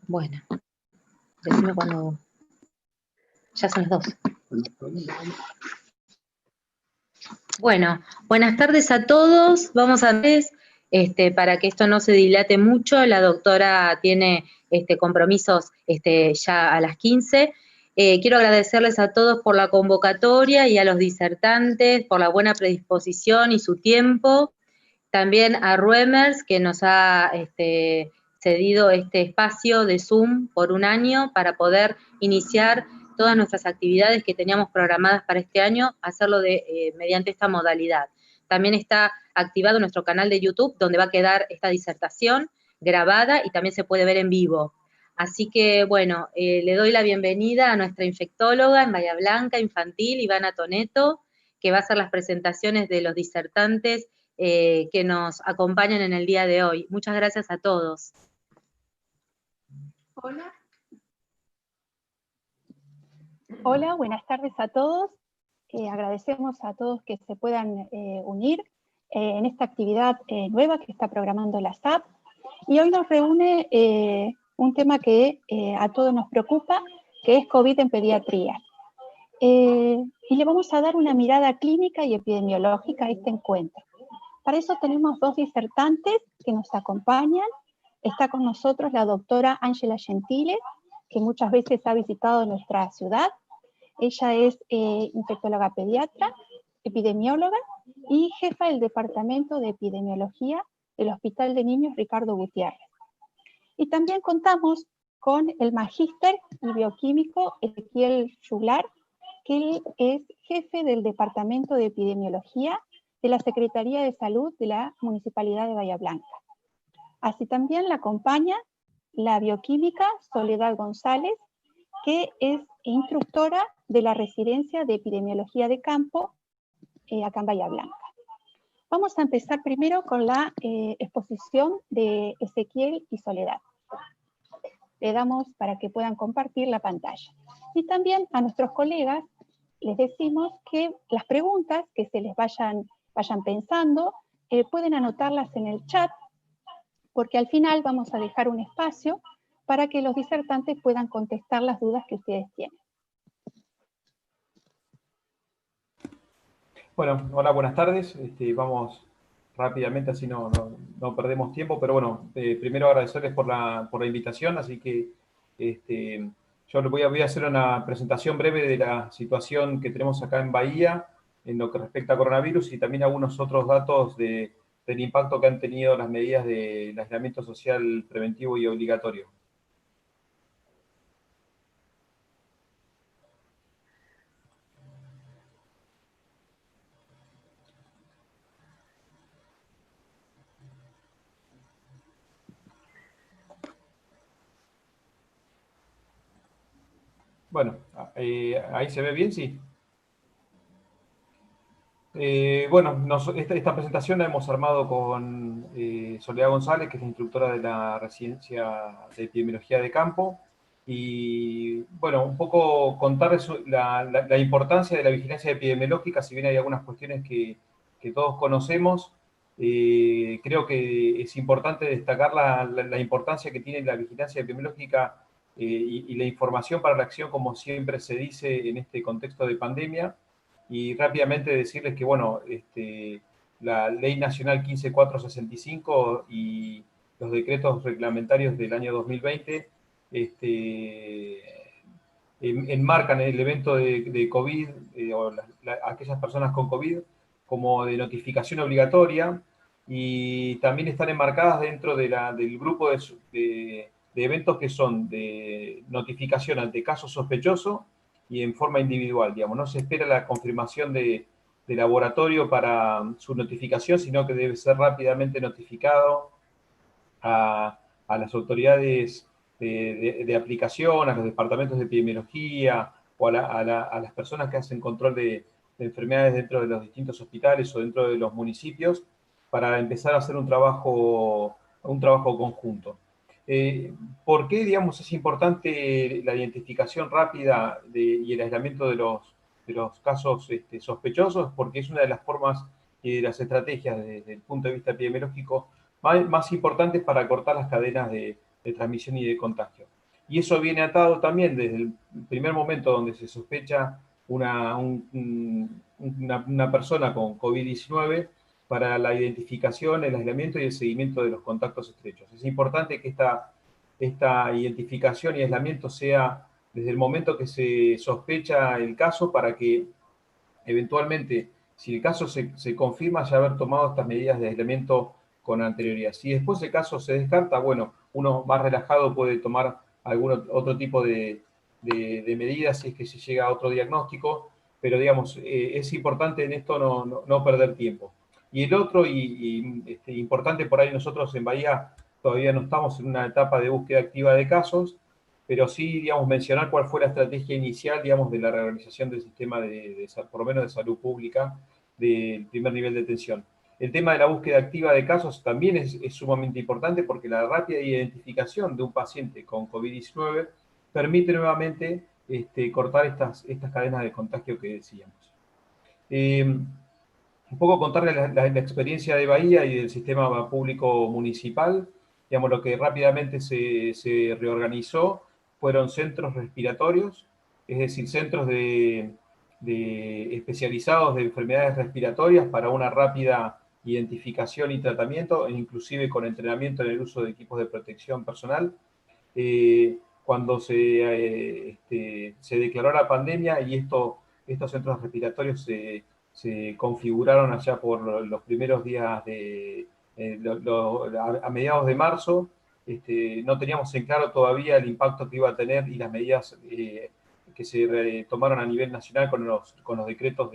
Bueno, decime cuando ya son las 2. Bueno, buenas tardes a todos. Vamos a ver, para que esto no se dilate mucho, la doctora tiene compromisos ya a las 15. Quiero agradecerles a todos por la convocatoria y a los disertantes por la buena predisposición y su tiempo. También a Ruemers, que nos ha cedido este espacio de Zoom por un año para poder iniciar todas nuestras actividades que teníamos programadas para este año, hacerlo mediante esta modalidad. También está activado nuestro canal de YouTube, donde va a quedar esta disertación grabada y también se puede ver en vivo. Así que, bueno, le doy la bienvenida a nuestra infectóloga en Bahía Blanca, infantil, Ivana Toneto, que va a hacer las presentaciones de los disertantes que nos acompañan en el día de hoy. Muchas gracias a todos. Hola. Hola, buenas tardes a todos. Agradecemos a todos que se puedan unir en esta actividad nueva que está programando la SAP. Y hoy nos reúne un tema que a todos nos preocupa, que es COVID en pediatría. Y le vamos a dar una mirada clínica y epidemiológica a este encuentro. Para eso tenemos dos disertantes que nos acompañan. Está con nosotros la doctora Ángela Gentile, que muchas veces ha visitado nuestra ciudad. Ella es infectóloga pediatra, epidemióloga y jefa del Departamento de Epidemiología del Hospital de Niños Ricardo Gutiérrez. Y también contamos con el magíster y bioquímico Ezequiel Juglar, que él es jefe del Departamento de Epidemiología de la Secretaría de Salud de la Municipalidad de Bahía Blanca. Así también la acompaña la bioquímica Soledad González, que es instructora de la Residencia de Epidemiología de Campo acá en Bahía Blanca. Vamos a empezar primero con la exposición de Ezequiel y Soledad. Le damos para que puedan compartir la pantalla. Y también a nuestros colegas les decimos que las preguntas que se les vayan pensando, pueden anotarlas en el chat, porque al final vamos a dejar un espacio para que los disertantes puedan contestar las dudas que ustedes tienen. Bueno, hola, buenas tardes. Vamos rápidamente, así no perdemos tiempo, pero bueno, primero agradecerles por la invitación, así que yo les voy a hacer una presentación breve de la situación que tenemos acá en Bahía en lo que respecta a coronavirus y también algunos otros datos del impacto que han tenido las medidas del aislamiento social preventivo y obligatorio. Bueno, ahí se ve bien, sí. Bueno, esta presentación la hemos armado con Soledad González, que es la instructora de la Residencia de Epidemiología de Campo, y bueno, un poco contarles la importancia de la vigilancia epidemiológica, si bien hay algunas cuestiones que todos conocemos, creo que es importante destacar la importancia que tiene la vigilancia epidemiológica y la información para la acción, como siempre se dice en este contexto de pandemia. Y rápidamente decirles que, bueno, la Ley Nacional 15465 y los decretos reglamentarios del año 2020 enmarcan el evento de COVID o aquellas personas con COVID como de notificación obligatoria y también están enmarcadas dentro del grupo de eventos que son de notificación ante caso sospechoso y en forma individual, digamos. No se espera la confirmación de laboratorio para su notificación, sino que debe ser rápidamente notificado a las autoridades de aplicación, a los departamentos de epidemiología o a las personas que hacen control de enfermedades dentro de los distintos hospitales o dentro de los municipios para empezar a hacer un trabajo conjunto. ¿Por qué, digamos, es importante la identificación rápida y el aislamiento de los casos sospechosos? Porque es una de las formas y de las estrategias desde el punto de vista epidemiológico más importantes para cortar las cadenas de transmisión y de contagio. Y eso viene atado también desde el primer momento donde se sospecha una persona con COVID-19 para la identificación, el aislamiento y el seguimiento de los contactos estrechos. Es importante que esta identificación y aislamiento sea desde el momento que se sospecha el caso para que eventualmente, si el caso se confirma, ya haber tomado estas medidas de aislamiento con anterioridad. Si después el caso se descarta, bueno, uno más relajado puede tomar algún otro tipo de medidas si es que se llega a otro diagnóstico, pero digamos, es importante en esto no perder tiempo. Y el otro, importante por ahí nosotros en Bahía todavía no estamos en una etapa de búsqueda activa de casos, pero sí, digamos, mencionar cuál fue la estrategia inicial, digamos, de la reorganización del sistema por lo menos de salud pública del primer nivel de atención. El tema de la búsqueda activa de casos también es sumamente importante porque la rápida identificación de un paciente con COVID-19 permite nuevamente cortar estas cadenas de contagio que decíamos. Un poco contarles la experiencia de Bahía y del sistema público municipal. Digamos, lo que rápidamente se reorganizó fueron centros respiratorios, es decir, centros especializados de enfermedades respiratorias para una rápida identificación y tratamiento, e inclusive con entrenamiento en el uso de equipos de protección personal. Cuando se declaró la pandemia y estos centros respiratorios se configuraron allá por los primeros días a mediados de marzo. No teníamos en claro todavía el impacto que iba a tener y las medidas que se tomaron a nivel nacional con los decretos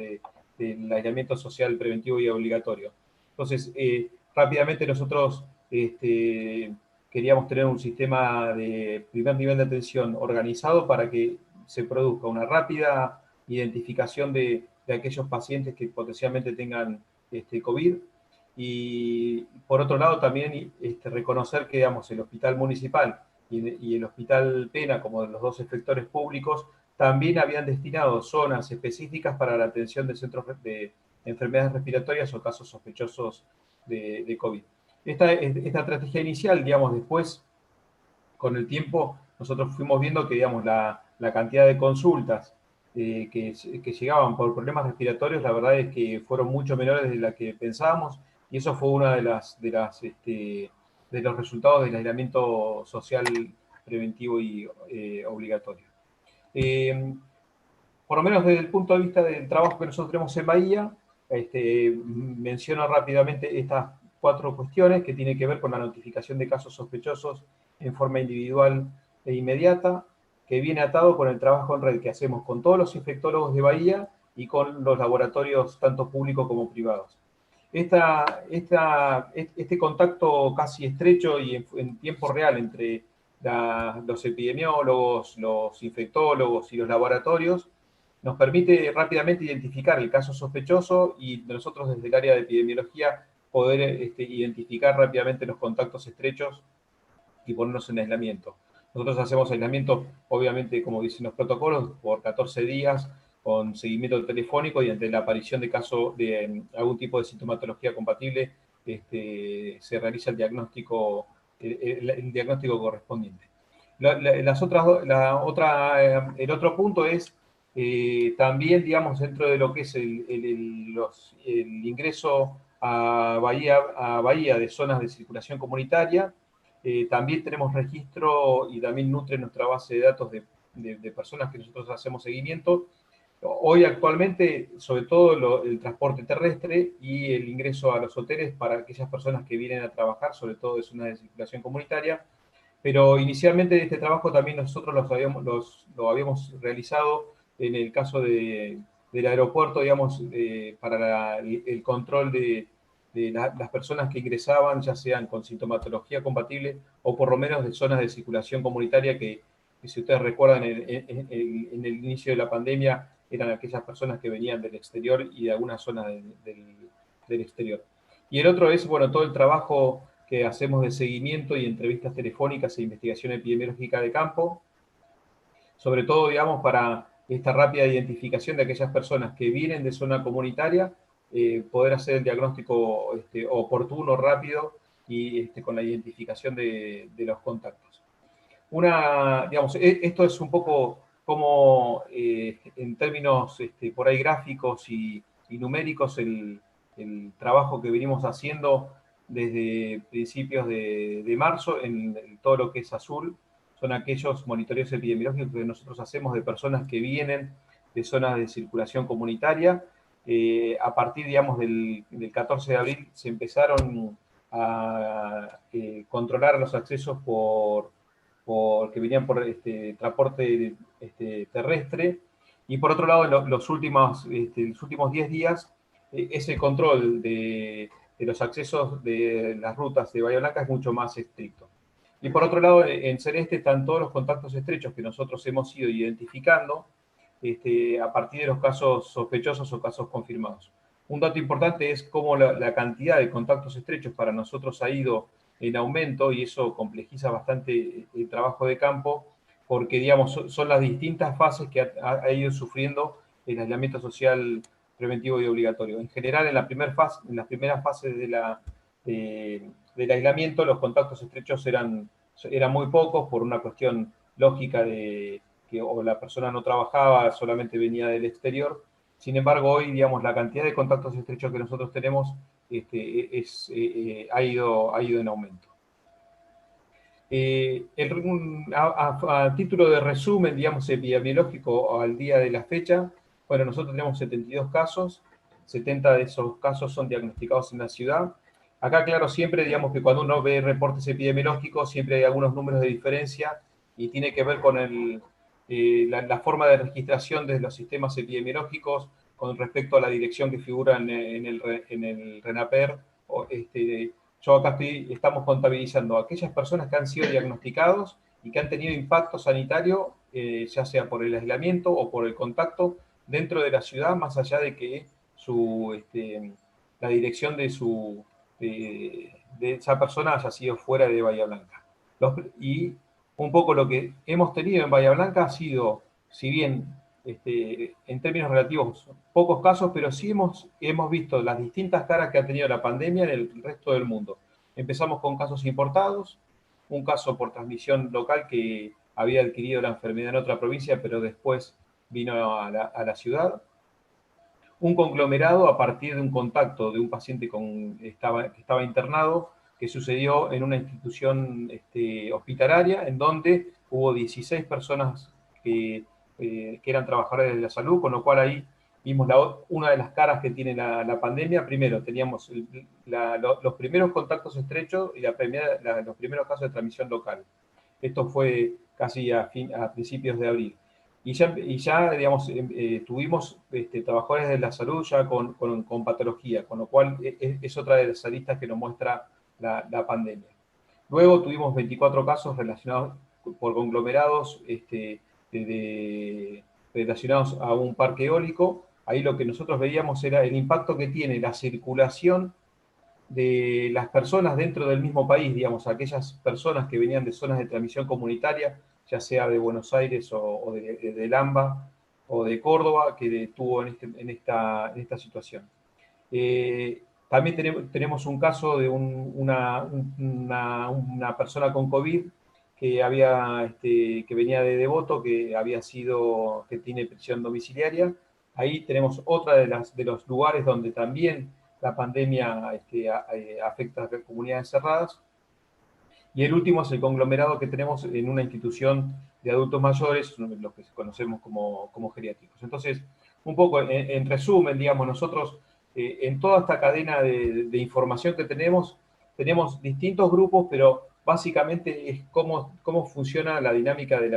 del aislamiento social preventivo y obligatorio. Entonces, rápidamente nosotros queríamos tener un sistema de primer nivel de atención organizado para que se produzca una rápida identificación de aquellos pacientes que potencialmente tengan COVID. Y por otro lado también reconocer que, digamos, el hospital municipal y el hospital Pena, como los dos efectores públicos, también habían destinado zonas específicas para la atención de centros de enfermedades respiratorias o casos sospechosos de COVID. Esta estrategia inicial, digamos, después, con el tiempo, nosotros fuimos viendo que, digamos, la cantidad de consultas que llegaban por problemas respiratorios, la verdad es que fueron mucho menores de la que pensábamos, y eso fue uno de los resultados del aislamiento social preventivo y obligatorio. Por lo menos desde el punto de vista del trabajo que nosotros tenemos en Bahía, menciono rápidamente estas 4 cuestiones que tienen que ver con la notificación de casos sospechosos en forma individual e inmediata, que viene atado con el trabajo en red que hacemos con todos los infectólogos de Bahía y con los laboratorios tanto públicos como privados. Este contacto casi estrecho y en tiempo real entre los epidemiólogos, los infectólogos y los laboratorios nos permite rápidamente identificar el caso sospechoso y nosotros desde el área de epidemiología poder identificar rápidamente los contactos estrechos y ponernos en aislamiento. Nosotros hacemos aislamiento, obviamente, como dicen los protocolos, por 14 días con seguimiento telefónico y ante la aparición de caso de algún tipo de sintomatología compatible, se realiza el diagnóstico correspondiente. El otro punto es también, digamos, dentro de lo que es el ingreso a Bahía de zonas de circulación comunitaria, también tenemos registro y también nutre nuestra base de datos de personas que nosotros hacemos seguimiento. Hoy actualmente, sobre todo el transporte terrestre y el ingreso a los hoteles para aquellas personas que vienen a trabajar, sobre todo de zonas de circulación comunitaria. Pero inicialmente este trabajo también nosotros lo habíamos realizado en el caso del aeropuerto, digamos, para el control de las personas que ingresaban, ya sean con sintomatología compatible o por lo menos de zonas de circulación comunitaria que si ustedes recuerdan, en el inicio de la pandemia eran aquellas personas que venían del exterior y de algunas zonas del exterior. Y el otro es, bueno, todo el trabajo que hacemos de seguimiento y entrevistas telefónicas e investigación epidemiológica de campo, sobre todo, digamos, para esta rápida identificación de aquellas personas que vienen de zona comunitaria, poder hacer el diagnóstico oportuno, rápido, y con la identificación de los contactos. Digamos, esto es un poco como, en términos por ahí gráficos y numéricos, el trabajo que venimos haciendo desde principios de marzo en todo lo que es azul. Son aquellos monitoreos epidemiológicos que nosotros hacemos de personas que vienen de zonas de circulación comunitaria. A partir, digamos, del 14 de abril se empezaron a controlar los accesos que venían por transporte terrestre, y por otro lado, en los últimos 10 días, ese control de los accesos de las rutas de Bahía Blanca es mucho más estricto. Y por otro lado, en celeste están todos los contactos estrechos que nosotros hemos ido identificando a partir de los casos sospechosos o casos confirmados. Un dato importante es cómo la cantidad de contactos estrechos para nosotros ha ido en aumento, y eso complejiza bastante el trabajo de campo, porque, digamos, son las distintas fases que ha ido sufriendo el aislamiento social preventivo y obligatorio. En general, en las primeras fases del aislamiento, los contactos estrechos eran muy pocos por una cuestión lógica de que o la persona no trabajaba, solamente venía del exterior. Sin embargo, hoy, digamos, la cantidad de contactos estrechos que nosotros tenemos ha ido en aumento. A título de resumen, digamos, epidemiológico al día de la fecha, bueno, nosotros tenemos 72 casos, 70 de esos casos son diagnosticados en la ciudad. Acá, claro, siempre, digamos, que cuando uno ve reportes epidemiológicos, siempre hay algunos números de diferencia, y tiene que ver con la forma de registración de los sistemas epidemiológicos con respecto a la dirección que figura en el RENAPER. Yo acá estamos contabilizando a aquellas personas que han sido diagnosticados y que han tenido impacto sanitario, ya sea por el aislamiento o por el contacto dentro de la ciudad, más allá de que la dirección de esa persona haya sido fuera de Bahía Blanca. Y un poco lo que hemos tenido en Bahía Blanca ha sido, si bien en términos relativos, pocos casos, pero sí hemos visto las distintas caras que ha tenido la pandemia en el resto del mundo. Empezamos con casos importados, un caso por transmisión local que había adquirido la enfermedad en otra provincia, pero después vino a la ciudad. Un conglomerado a partir de un contacto de un paciente que estaba internado, que sucedió en una institución hospitalaria, en donde hubo 16 personas que eran trabajadores de la salud, con lo cual ahí vimos una de las caras que tiene la pandemia. Primero, teníamos los primeros contactos estrechos y los primeros casos de transmisión local. Esto fue casi a principios de abril. Y ya digamos, tuvimos trabajadores de la salud ya con patología, con lo cual es otra de las aristas que nos muestra la pandemia. Luego tuvimos 24 casos relacionados por conglomerados relacionados a un parque eólico. Ahí lo que nosotros veíamos era el impacto que tiene la circulación de las personas dentro del mismo país, digamos, aquellas personas que venían de zonas de transmisión comunitaria, ya sea de Buenos Aires o del AMBA o de Córdoba, que estuvo en esta situación. También tenemos un caso de una persona con COVID que venía de Devoto, que tiene prisión domiciliaria. Ahí tenemos otra de los lugares donde también la pandemia afecta a las comunidades cerradas. Y el último es el conglomerado que tenemos en una institución de adultos mayores, los que conocemos como geriátricos. Entonces, un poco en resumen, digamos, nosotros en toda esta cadena de información que tenemos distintos grupos, pero básicamente es cómo funciona la dinámica de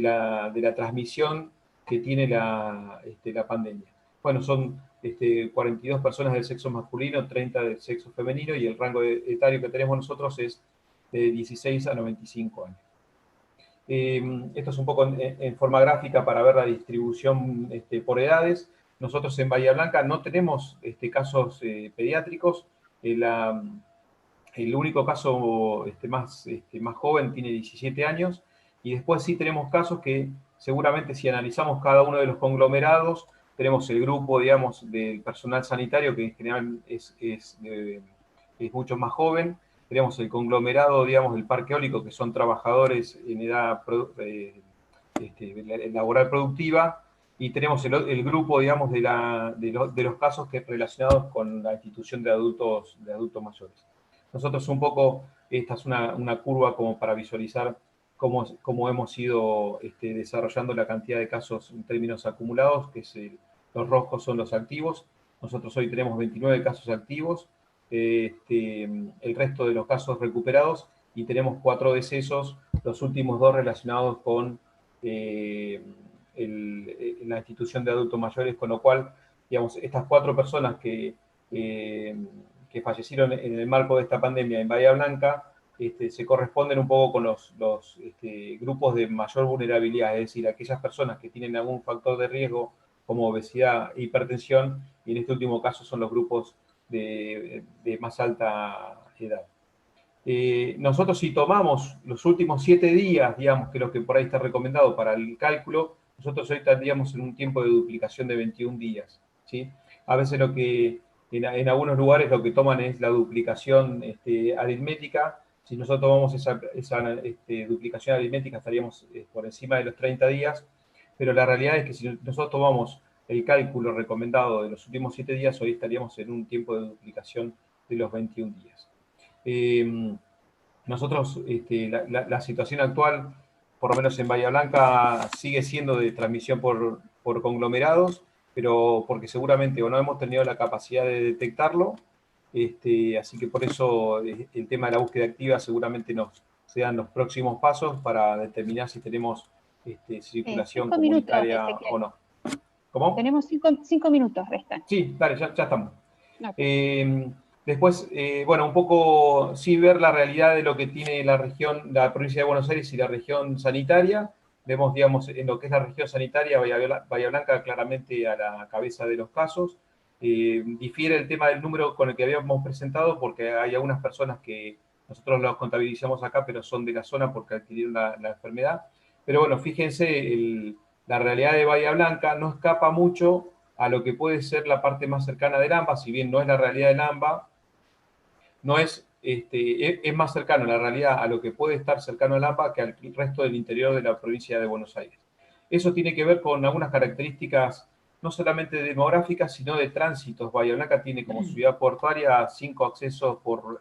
la transmisión que tiene la pandemia. Bueno, son 42 personas del sexo masculino, 30 del sexo femenino, y el rango etario que tenemos nosotros es de 16 a 95 años. Esto es un poco en forma gráfica para ver la distribución por edades. Nosotros en Bahía Blanca no tenemos casos pediátricos. El único caso más joven tiene 17 años, y después sí tenemos casos que seguramente, si analizamos cada uno de los conglomerados, tenemos el grupo, digamos, del personal sanitario, que en general es mucho más joven, tenemos el conglomerado, digamos, del parque eólico, que son trabajadores en edad laboral productiva, y tenemos el grupo, digamos, de los casos relacionados con la institución de adultos mayores. Nosotros un poco, esta es una curva como para visualizar cómo hemos ido desarrollando la cantidad de casos en términos acumulados, que los rojos son los activos. Nosotros hoy tenemos 29 casos activos, el resto de los casos recuperados, y tenemos 4 decesos, los últimos 2 relacionados con la institución de adultos mayores, con lo cual, digamos, estas 4 personas que fallecieron en el marco de esta pandemia en Bahía Blanca, se corresponden un poco con los grupos de mayor vulnerabilidad, es decir, aquellas personas que tienen algún factor de riesgo como obesidad e hipertensión, y en este último caso son los grupos de más alta edad. Nosotros, si tomamos los últimos 7 días, digamos, que es lo que por ahí está recomendado para el cálculo, nosotros hoy estaríamos en un tiempo de duplicación de 21 días, ¿sí? A veces lo que en algunos lugares lo que toman es la duplicación aritmética. Si nosotros tomamos esa duplicación aritmética, estaríamos por encima de los 30 días, pero la realidad es que si nosotros tomamos el cálculo recomendado de los últimos 7 días, hoy estaríamos en un tiempo de duplicación de los 21 días. Nosotros, la situación actual, por lo menos en Bahía Blanca, sigue siendo de transmisión por conglomerados, pero porque seguramente o no hemos tenido la capacidad de detectarlo, así que por eso el tema de la búsqueda activa seguramente nos sean los próximos pasos para determinar si tenemos circulación comunitaria o no. ¿Cómo? Tenemos 5 minutos restan. Sí, dale, ya estamos. Okay. Después, bueno, un poco sí ver la realidad de lo que tiene la provincia de Buenos Aires y la región sanitaria. Vemos, digamos, en lo que es la región sanitaria, Bahía Blanca claramente a la cabeza de los casos. Difiere el tema del número con el que habíamos presentado, porque hay algunas personas que nosotros los contabilizamos acá, pero son de la zona porque adquirieron la enfermedad. Pero bueno, fíjense, la realidad de Bahía Blanca no escapa mucho a lo que puede ser la parte más cercana del AMBA, si bien no es la realidad del AMBA, no es más cercano la realidad a lo que puede estar cercano al AMBA que al resto del interior de la provincia de Buenos Aires. Eso tiene que ver con algunas características no solamente demográficas, sino de tránsitos. Bahía Blanca tiene como ciudad portuaria 5 accesos por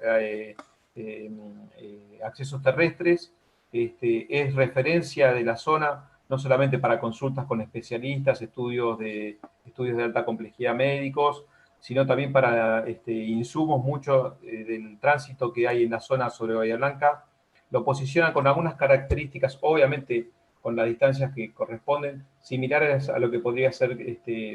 accesos terrestres, es referencia de la zona, no solamente para consultas con especialistas, estudios de alta complejidad médicos, sino también para insumos mucho del tránsito que hay en la zona sobre Bahía Blanca. Lo posicionan con algunas características, obviamente con las distancias que corresponden, similares a lo que podría ser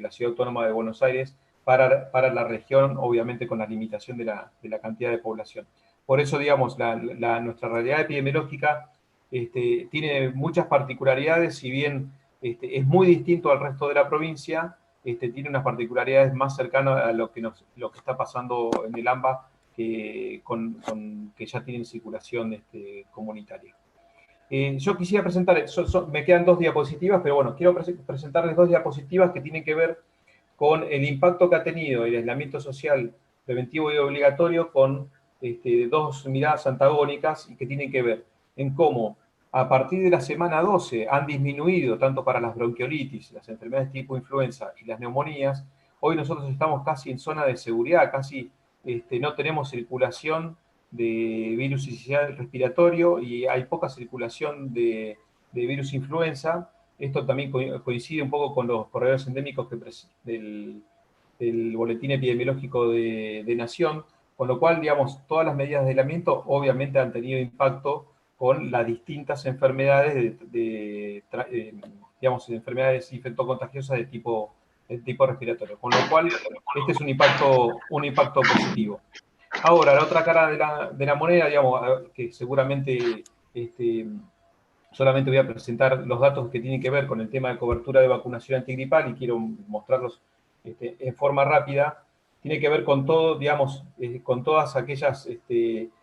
la Ciudad Autónoma de Buenos Aires para la región, obviamente con la limitación de la cantidad de población. Por eso, digamos, nuestra realidad epidemiológica tiene muchas particularidades, si bien es muy distinto al resto de la provincia, tiene unas particularidades más cercanas a lo que está pasando en el AMBA, que ya tienen circulación comunitaria. Yo quisiera presentar, me quedan 2 diapositivas, pero bueno, quiero presentarles 2 diapositivas que tienen que ver con el impacto que ha tenido el aislamiento social preventivo y obligatorio, con 2 miradas antagónicas, y que tienen que ver en cómo a partir de la semana 12 han disminuido tanto para las bronquiolitis, las enfermedades tipo influenza y las neumonías. Hoy nosotros estamos casi en zona de seguridad, casi no tenemos circulación de virus sincicial respiratorio y hay poca circulación de virus influenza. Esto también coincide un poco con los corredores endémicos del Boletín Epidemiológico de Nación, con lo cual, digamos, todas las medidas de aislamiento obviamente han tenido impacto con las distintas enfermedades, digamos, enfermedades infectocontagiosas de tipo respiratorio, con lo cual este es un impacto positivo. Ahora, la otra cara de la moneda, digamos, que seguramente solamente voy a presentar los datos que tienen que ver con el tema de cobertura de vacunación antigripal, y quiero mostrarlos en forma rápida. Tiene que ver con todo, digamos, con todas aquellas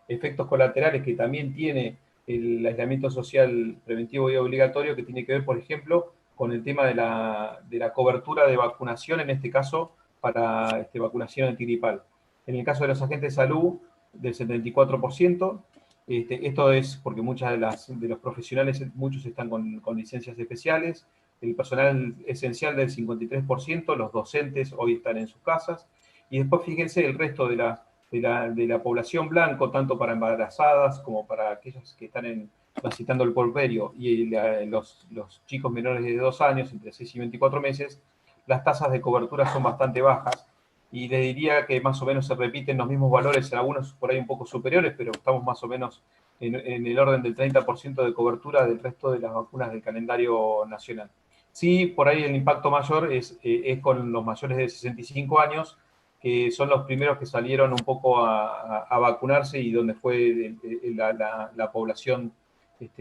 efectos colaterales que también tiene el aislamiento social preventivo y obligatorio, que tiene que ver, por ejemplo, con el tema de la cobertura de vacunación, en este caso para vacunación antigripal. En el caso de los agentes de salud, del 74%. Esto es porque muchas de los profesionales, muchos están con licencias especiales, el personal esencial del 53%, los docentes hoy están en sus casas, y después fíjense el resto de la población blanco, tanto para embarazadas como para aquellos que están transitando el puerperio, y los chicos menores de 2 años, entre 6 y 24 meses, las tasas de cobertura son bastante bajas, y les diría que más o menos se repiten los mismos valores, en algunos por ahí un poco superiores, pero estamos más o menos en el orden del 30% de cobertura del resto de las vacunas del calendario nacional. Sí, por ahí el impacto mayor es con los mayores de 65 años, que son los primeros que salieron un poco a vacunarse y donde fue la población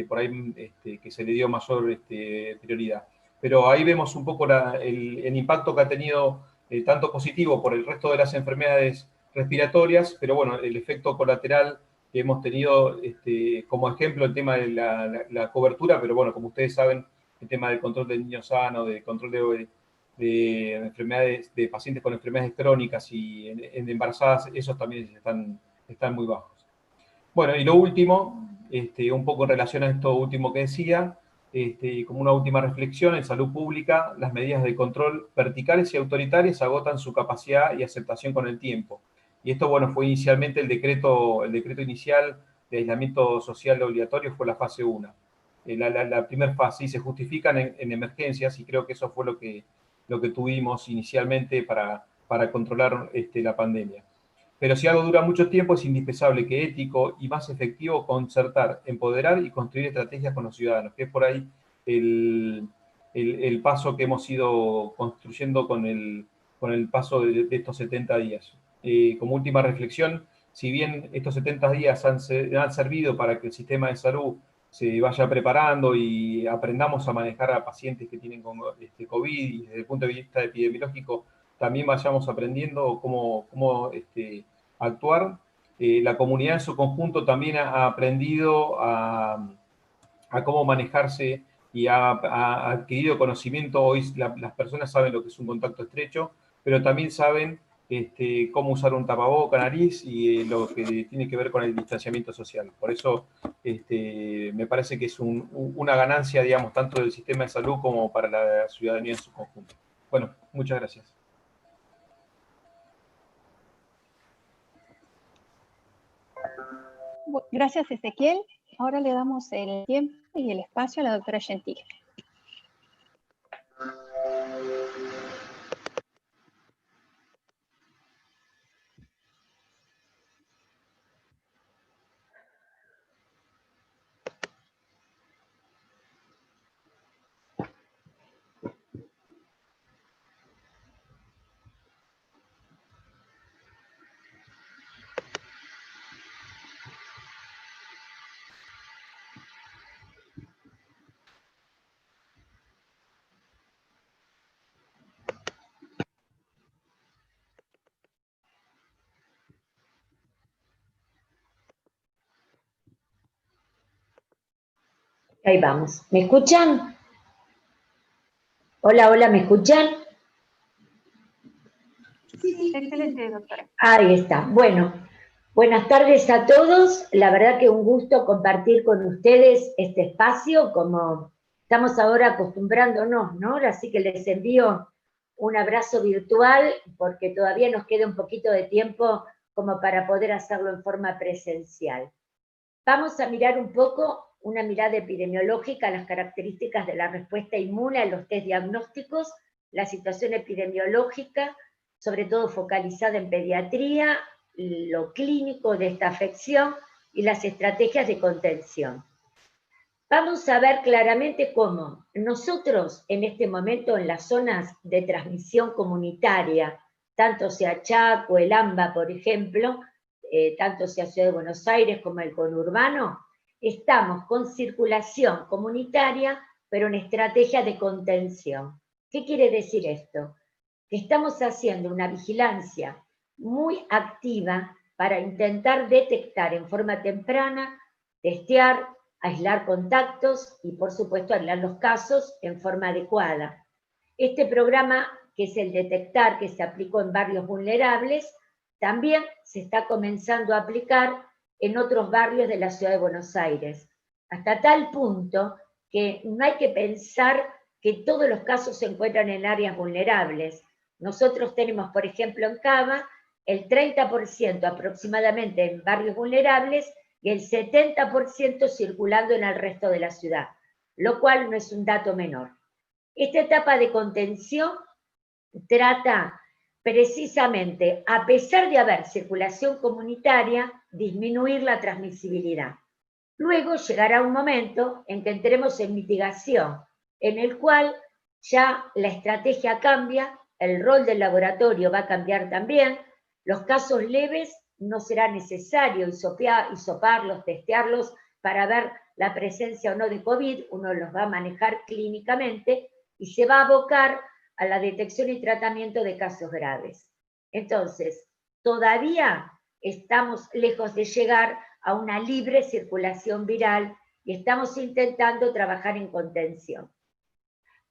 por ahí que se le dio mayor prioridad. Pero ahí vemos un poco el impacto que ha tenido tanto positivo por el resto de las enfermedades respiratorias, pero bueno, el efecto colateral que hemos tenido como ejemplo el tema de la cobertura, pero bueno, como ustedes saben, el tema del control del niño sano, del control de enfermedades, de pacientes con enfermedades crónicas y en embarazadas, esos también están muy bajos. Bueno, y lo último, un poco en relación a esto último que decía, como una última reflexión, en salud pública, las medidas de control verticales y autoritarias agotan su capacidad y aceptación con el tiempo. Y esto, bueno, fue inicialmente el decreto inicial de aislamiento social obligatorio, fue la fase 1. La primera fase, y se justifican en emergencias, y creo que eso fue lo que tuvimos inicialmente para controlar la pandemia. Pero si algo dura mucho tiempo, es indispensable que ético y más efectivo concertar, empoderar y construir estrategias con los ciudadanos, que es por ahí el paso que hemos ido construyendo con el paso de estos 70 días. Como última reflexión, si bien estos 70 días han servido para que el sistema de salud se vaya preparando y aprendamos a manejar a pacientes que tienen COVID, y desde el punto de vista epidemiológico también vayamos aprendiendo cómo actuar. La comunidad en su conjunto también ha aprendido a cómo manejarse y ha adquirido conocimiento. Hoy las personas saben lo que es un contacto estrecho, pero también saben cómo usar un tapaboca, nariz y lo que tiene que ver con el distanciamiento social. Por eso me parece que es una ganancia, digamos, tanto del sistema de salud como para la ciudadanía en su conjunto. Bueno, muchas gracias. Gracias, Ezequiel. Ahora le damos el tiempo y el espacio a la doctora Gentile. Ahí vamos. ¿Me escuchan? Hola, hola, ¿me escuchan? Sí, excelente, doctora. Ahí está. Bueno, buenas tardes a todos. La verdad que un gusto compartir con ustedes este espacio, como estamos ahora acostumbrándonos, ¿no? Así que les envío un abrazo virtual, porque todavía nos queda un poquito de tiempo como para poder hacerlo en forma presencial. Vamos a mirar un poco una mirada epidemiológica a las características de la respuesta inmune a los test diagnósticos, la situación epidemiológica, sobre todo focalizada en pediatría, lo clínico de esta afección y las estrategias de contención. Vamos a ver claramente cómo nosotros en este momento en las zonas de transmisión comunitaria, tanto sea Chaco, el AMBA, por ejemplo, tanto sea Ciudad de Buenos Aires como el conurbano, estamos con circulación comunitaria, pero en estrategia de contención. ¿Qué quiere decir esto? Que estamos haciendo una vigilancia muy activa para intentar detectar en forma temprana, testear, aislar contactos y, por supuesto, aislar los casos en forma adecuada. Este programa, que es el Detectar, que se aplicó en barrios vulnerables, también se está comenzando a aplicar en otros barrios de la ciudad de Buenos Aires, hasta tal punto que no hay que pensar que todos los casos se encuentran en áreas vulnerables. Nosotros tenemos, por ejemplo, en Cava, el 30% aproximadamente en barrios vulnerables y el 70% circulando en el resto de la ciudad, lo cual no es un dato menor. Esta etapa de contención trata precisamente, a pesar de haber circulación comunitaria, disminuir la transmisibilidad. Luego llegará un momento en que entremos en mitigación, en el cual ya la estrategia cambia, el rol del laboratorio va a cambiar también, los casos leves no será necesario hisoparlos, testearlos para ver la presencia o no de COVID, uno los va a manejar clínicamente y se va a abocar a la detección y tratamiento de casos graves. Entonces, todavía estamos lejos de llegar a una libre circulación viral y estamos intentando trabajar en contención.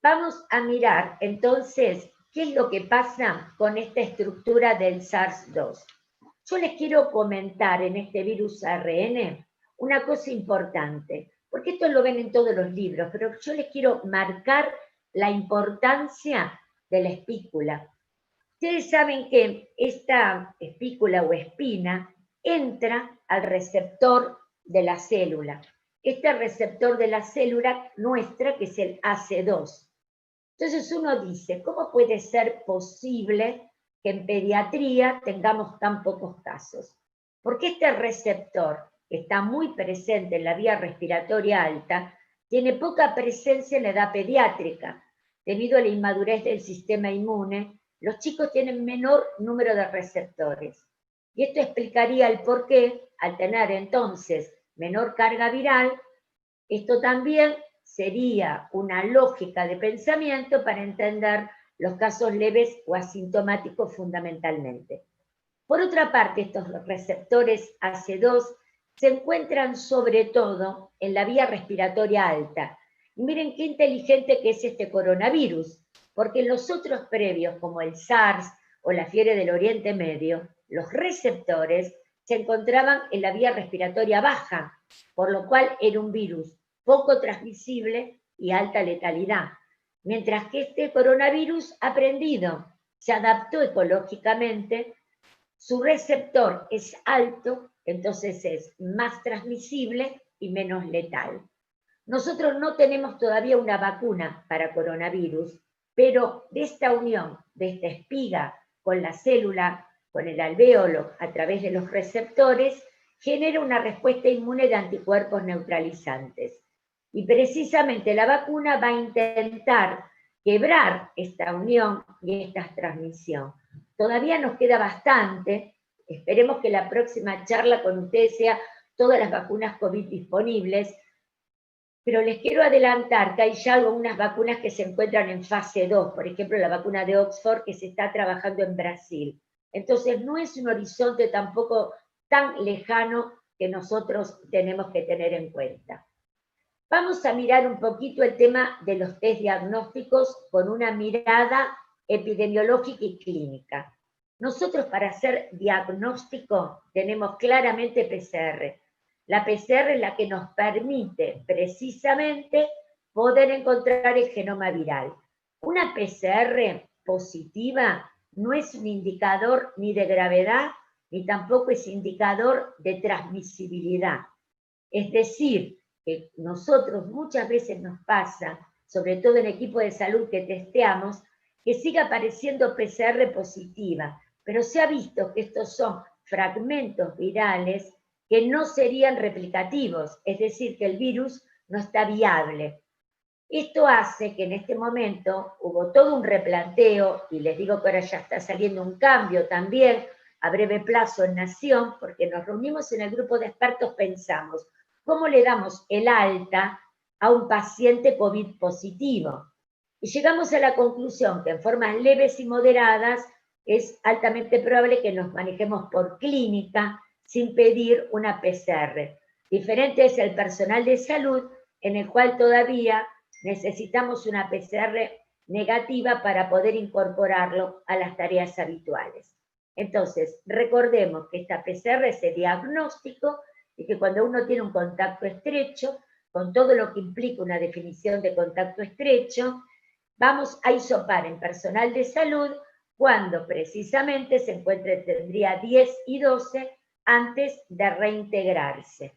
Vamos a mirar entonces qué es lo que pasa con esta estructura del SARS-2. Yo les quiero comentar en este virus ARN una cosa importante, porque esto lo ven en todos los libros, pero yo les quiero marcar la importancia de la espícula. Ustedes saben que esta espícula o espina entra al receptor de la célula. Este receptor de la célula nuestra, que es el AC2. Entonces uno dice, ¿cómo puede ser posible que en pediatría tengamos tan pocos casos? Porque este receptor, que está muy presente en la vía respiratoria alta, tiene poca presencia en la edad pediátrica. Debido a la inmadurez del sistema inmune, los chicos tienen menor número de receptores. Y esto explicaría el por qué, al tener entonces menor carga viral, esto también sería una lógica de pensamiento para entender los casos leves o asintomáticos fundamentalmente. Por otra parte, estos receptores AC2 se encuentran sobre todo en la vía respiratoria alta. Y miren qué inteligente que es este coronavirus, porque en los otros previos, como el SARS o la fiebre del Oriente Medio, los receptores se encontraban en la vía respiratoria baja, por lo cual era un virus poco transmisible y alta letalidad. Mientras que este coronavirus ha aprendido, se adaptó ecológicamente, su receptor es alto, entonces es más transmisible y menos letal. Nosotros no tenemos todavía una vacuna para coronavirus, pero de esta unión, de esta espiga con la célula, con el alvéolo, a través de los receptores, genera una respuesta inmune de anticuerpos neutralizantes. Y precisamente la vacuna va a intentar quebrar esta unión y esta transmisión. Todavía nos queda bastante, esperemos que la próxima charla con ustedes sea todas las vacunas COVID disponibles, pero les quiero adelantar que hay ya algunas vacunas que se encuentran en fase 2, por ejemplo la vacuna de Oxford que se está trabajando en Brasil. Entonces no es un horizonte tampoco tan lejano que nosotros tenemos que tener en cuenta. Vamos a mirar un poquito el tema de los test diagnósticos con una mirada epidemiológica y clínica. Nosotros para hacer diagnóstico tenemos claramente PCR. La PCR es la que nos permite precisamente poder encontrar el genoma viral. Una PCR positiva no es un indicador ni de gravedad, ni tampoco es indicador de transmisibilidad. Es decir, que nosotros muchas veces nos pasa, sobre todo en equipo de salud que testeamos, que siga apareciendo PCR positiva, pero se ha visto que estos son fragmentos virales que no serían replicativos, es decir, que el virus no está viable. Esto hace que en este momento hubo todo un replanteo, y les digo que ahora ya está saliendo un cambio también a breve plazo en Nación, porque nos reunimos en el grupo de expertos, pensamos, ¿cómo le damos el alta a un paciente COVID positivo? Y llegamos a la conclusión que en formas leves y moderadas es altamente probable que nos manejemos por clínica sin pedir una PCR. Diferente es el personal de salud, en el cual todavía necesitamos una PCR negativa para poder incorporarlo a las tareas habituales. Entonces, recordemos que esta PCR es el diagnóstico y que cuando uno tiene un contacto estrecho, con todo lo que implica una definición de contacto estrecho, vamos a hisopar en personal de salud cuando precisamente se encuentre, tendría 10 y 12 antes de reintegrarse.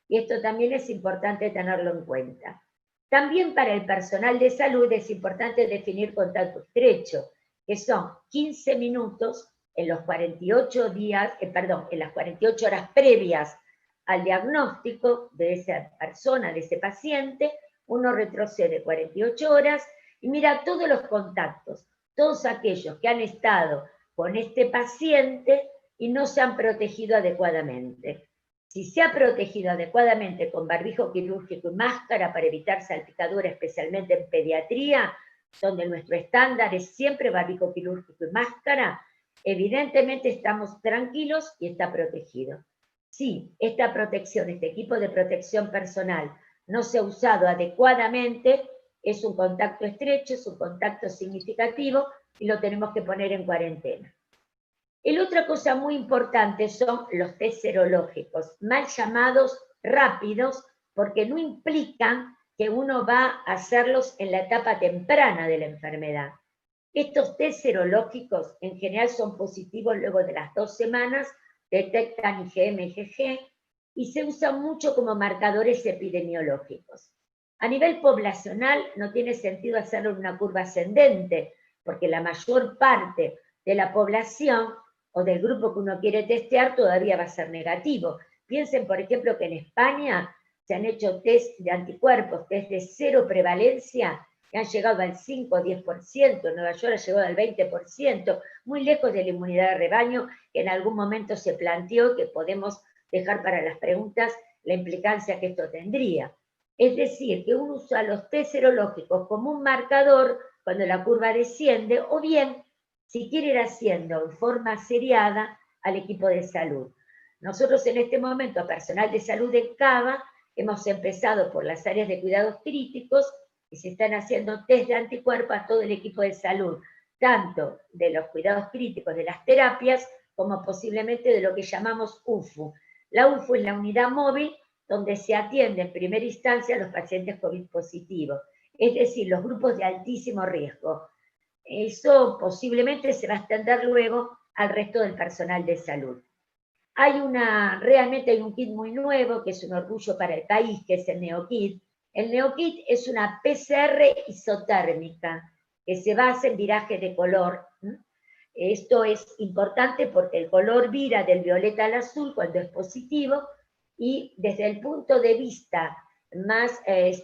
Y esto también es importante tenerlo en cuenta. También para el personal de salud es importante definir contacto estrecho, que son 15 minutos en los 48 días, en las 48 horas previas al diagnóstico de esa persona, de ese paciente. Uno retrocede 48 horas y mira todos los contactos, todos aquellos que han estado con este paciente y no se han protegido adecuadamente. Si se ha protegido adecuadamente con barbijo quirúrgico y máscara para evitar salpicadura, especialmente en pediatría, donde nuestro estándar es siempre barbijo quirúrgico y máscara, evidentemente estamos tranquilos y está protegido. Si esta protección, este equipo de protección personal no se ha usado adecuadamente, es un contacto estrecho, es un contacto significativo y lo tenemos que poner en cuarentena. La otra cosa muy importante son los test serológicos, mal llamados rápidos, porque no implican que uno va a hacerlos en la etapa temprana de la enfermedad. Estos test serológicos en general son positivos luego de las 2 semanas, detectan IgM, IgG, y se usan mucho como marcadores epidemiológicos. A nivel poblacional no tiene sentido hacerlo en una curva ascendente, porque la mayor parte de la población o del grupo que uno quiere testear todavía va a ser negativo. Piensen, por ejemplo, que en España se han hecho test de anticuerpos, test de 0 prevalencia, que han llegado al 5 o 10%, Nueva York ha llegado al 20%, muy lejos de la inmunidad de rebaño, que en algún momento se planteó, que podemos dejar para las preguntas la implicancia que esto tendría. Es decir, que uno usa los test serológicos como un marcador cuando la curva desciende, o bien si quiere ir haciendo en forma seriada al equipo de salud. Nosotros en este momento, a personal de salud en Cava, hemos empezado por las áreas de cuidados críticos y se están haciendo test de anticuerpos a todo el equipo de salud, tanto de los cuidados críticos, de las terapias, como posiblemente de lo que llamamos UFU. La UFU es la unidad móvil donde se atiende en primera instancia a los pacientes COVID positivos, es decir, los grupos de altísimo riesgo. Eso posiblemente se va a extender luego al resto del personal de salud. Realmente hay un kit muy nuevo, que es un orgullo para el país, que es el NeoKit. El NeoKit es una PCR isotérmica, que se basa en viraje de color. Esto es importante porque el color vira del violeta al azul cuando es positivo, y desde el punto de vista más,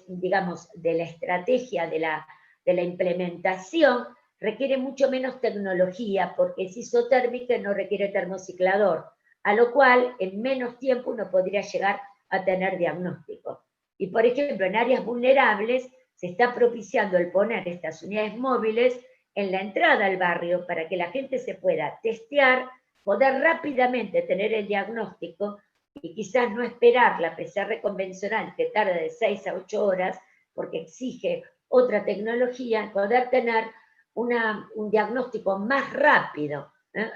digamos, de la estrategia de la implementación, requiere mucho menos tecnología, porque es isotérmica y no requiere termociclador, a lo cual en menos tiempo uno podría llegar a tener diagnóstico. Y por ejemplo, en áreas vulnerables se está propiciando el poner estas unidades móviles en la entrada al barrio para que la gente se pueda testear, poder rápidamente tener el diagnóstico y quizás no esperar la PCR convencional que tarda de 6 a 8 horas porque exige otra tecnología, poder tener un diagnóstico más rápido.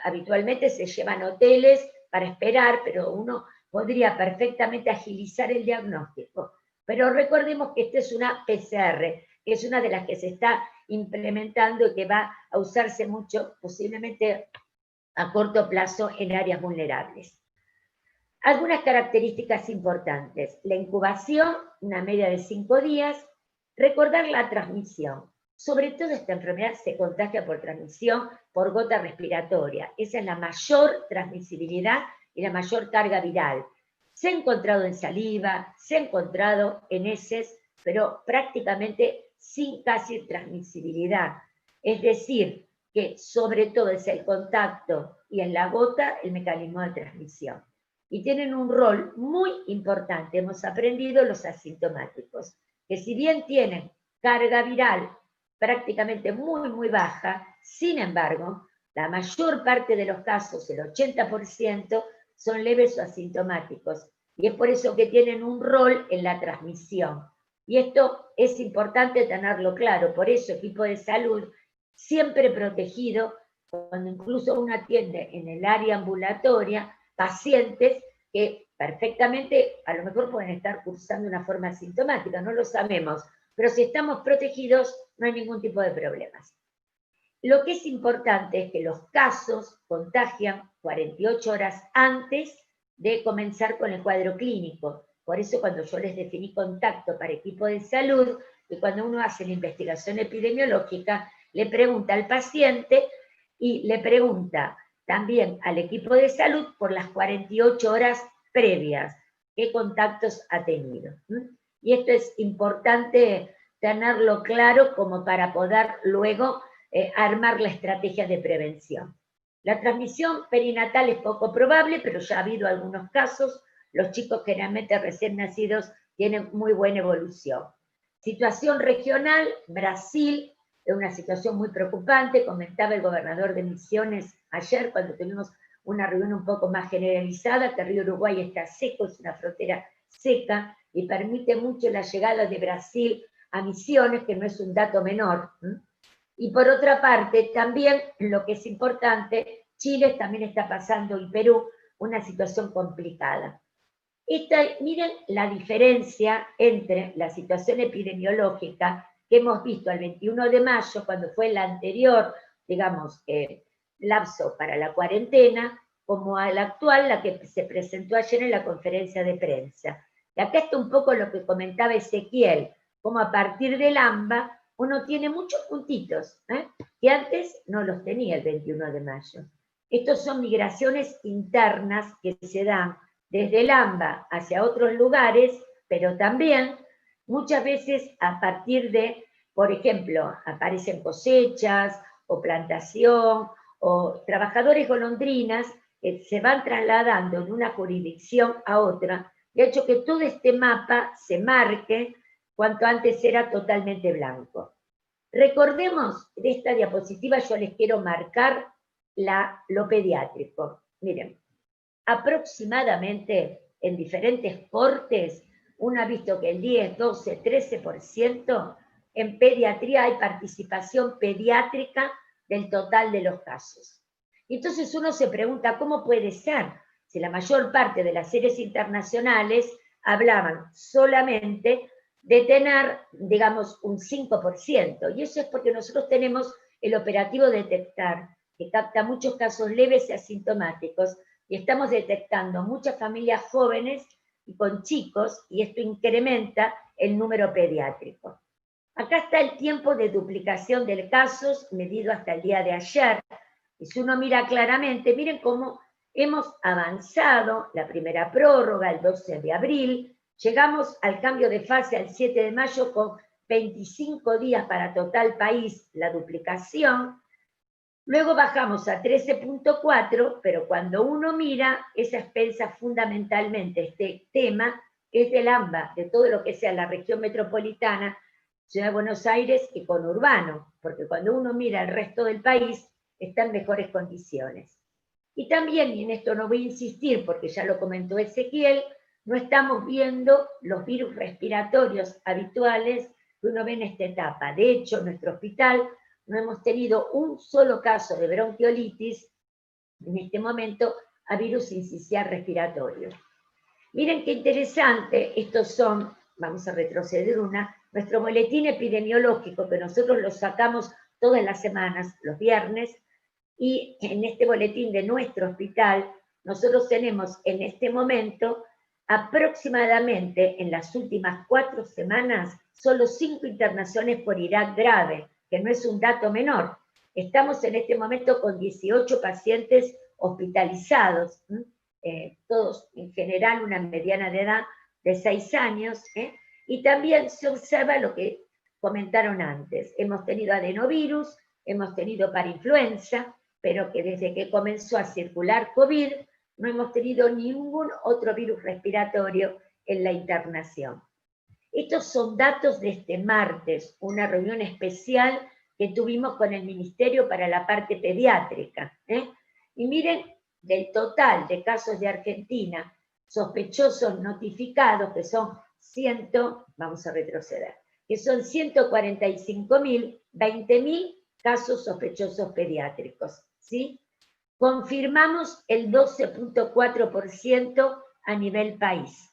Habitualmente se llevan hoteles para esperar, pero uno podría perfectamente agilizar el diagnóstico. Pero recordemos que esta es una PCR, que es una de las que se está implementando y que va a usarse mucho, posiblemente a corto plazo, en áreas vulnerables. Algunas características importantes: la incubación, una media de 5 días, recordar la transmisión. Sobre todo esta enfermedad se contagia por transmisión por gota respiratoria. Esa es la mayor transmisibilidad y la mayor carga viral. Se ha encontrado en saliva, se ha encontrado en heces, pero prácticamente sin casi transmisibilidad. Es decir, que sobre todo es el contacto y en la gota el mecanismo de transmisión. Y tienen un rol muy importante, hemos aprendido los asintomáticos, que si bien tienen carga viral prácticamente muy, muy baja, sin embargo, la mayor parte de los casos, el 80%, son leves o asintomáticos. Y es por eso que tienen un rol en la transmisión. Y esto es importante tenerlo claro. Por eso, equipo de salud siempre protegido cuando incluso uno atiende en el área ambulatoria pacientes que perfectamente a lo mejor pueden estar cursando una forma asintomática, no lo sabemos, pero si estamos protegidos no hay ningún tipo de problemas. Lo que es importante es que los casos contagian 48 horas antes de comenzar con el cuadro clínico. Por eso cuando yo les definí contacto para equipo de salud, y cuando uno hace la investigación epidemiológica, le pregunta al paciente y le pregunta también al equipo de salud por las 48 horas previas, qué contactos ha tenido. Y esto es importante tenerlo claro como para poder luego armar la estrategia de prevención. La transmisión perinatal es poco probable, pero ya ha habido algunos casos. Los chicos generalmente recién nacidos tienen muy buena evolución. Situación regional, Brasil, es una situación muy preocupante, comentaba el gobernador de Misiones ayer cuando tuvimos una reunión un poco más generalizada, que el río Uruguay está seco, es una frontera seca, y permite mucho la llegada de Brasil a Misiones, que no es un dato menor. Y por otra parte, también lo que es importante, Chile también está pasando, y Perú, una situación complicada. Miren la diferencia entre la situación epidemiológica que hemos visto el 21 de mayo, cuando fue el anterior, digamos, lapso para la cuarentena, como a la actual, la que se presentó ayer en la conferencia de prensa. Y acá está un poco lo que comentaba Ezequiel, como a partir del AMBA uno tiene muchos puntitos, que antes no los tenía el 21 de mayo. Estos son migraciones internas que se dan desde el AMBA hacia otros lugares, pero también muchas veces a partir de, por ejemplo, aparecen cosechas o plantación o trabajadores golondrinas que se van trasladando de una jurisdicción a otra, y ha hecho que todo este mapa se marque cuanto antes era totalmente blanco. Recordemos, de esta diapositiva yo les quiero marcar lo pediátrico. Miren, aproximadamente en diferentes portes, uno ha visto que el 10, 12, 13% en pediatría hay participación pediátrica del total de los casos. Entonces uno se pregunta, ¿cómo puede ser? Si la mayor parte de las series internacionales hablaban solamente de tener, digamos, un 5%, y eso es porque nosotros tenemos el operativo Detectar, que capta muchos casos leves y asintomáticos, y estamos detectando muchas familias jóvenes y con chicos, y esto incrementa el número pediátrico. Acá está el tiempo de duplicación de casos medido hasta el día de ayer, y si uno mira claramente, miren cómo hemos avanzado la primera prórroga el 12 de abril, llegamos al cambio de fase al 7 de mayo con 25 días para total país la duplicación. Luego bajamos a 13.4, pero cuando uno mira, esa expensa fundamentalmente este tema, que es del AMBA, de todo lo que sea la región metropolitana, Ciudad de Buenos Aires y conurbano, porque cuando uno mira el resto del país, está en mejores condiciones. Y también, y en esto no voy a insistir porque ya lo comentó Ezequiel, no estamos viendo los virus respiratorios habituales que uno ve en esta etapa. De hecho, en nuestro hospital no hemos tenido un solo caso de bronquiolitis en este momento a virus sincicial respiratorio. Miren qué interesante, estos son, vamos a retroceder nuestro boletín epidemiológico, que nosotros lo sacamos todas las semanas, los viernes, y en este boletín de nuestro hospital, nosotros tenemos en este momento aproximadamente en las últimas 4 semanas solo 5 internaciones por Irak grave, que no es un dato menor. Estamos en este momento con 18 pacientes hospitalizados, todos en general una mediana de edad de 6 años, y también se observa lo que comentaron antes. Hemos tenido adenovirus, hemos tenido parainfluenza, pero que desde que comenzó a circular COVID no hemos tenido ningún otro virus respiratorio en la internación. Estos son datos de este martes, una reunión especial que tuvimos con el Ministerio para la parte pediátrica. Y miren, del total de casos de Argentina, sospechosos notificados, que son vamos a retroceder, que son 145.000, 20.000 casos sospechosos pediátricos. ¿sí? Confirmamos el 12.4% a nivel país.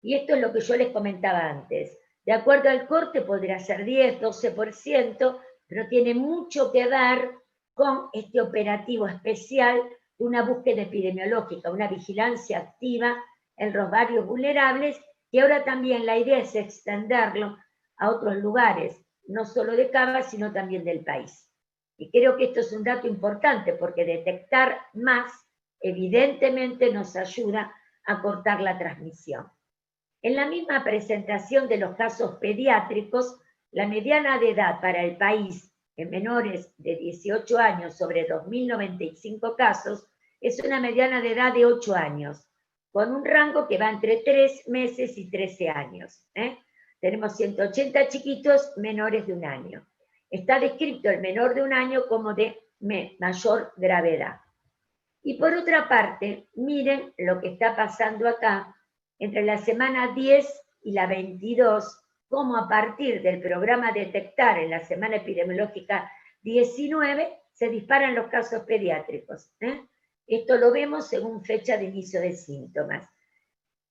Y esto es lo que yo les comentaba antes. De acuerdo al corte podrá ser 10, 12%, pero tiene mucho que ver con este operativo especial de una búsqueda epidemiológica, una vigilancia activa en los barrios vulnerables, y ahora también la idea es extenderlo a otros lugares, no solo de Cava, sino también del país. Y creo que esto es un dato importante, porque detectar más, evidentemente, nos ayuda a cortar la transmisión. En la misma presentación de los casos pediátricos, la mediana de edad para el país en menores de 18 años sobre 2.095 casos es una mediana de edad de 8 años, con un rango que va entre 3 meses y 13 años. Tenemos 180 chiquitos menores de un año. Está descrito el menor de un año como de mayor gravedad. Y por otra parte, miren lo que está pasando acá, entre la semana 10 y la 22, como a partir del programa Detectar en la semana epidemiológica 19, se disparan los casos pediátricos. Esto lo vemos según fecha de inicio de síntomas.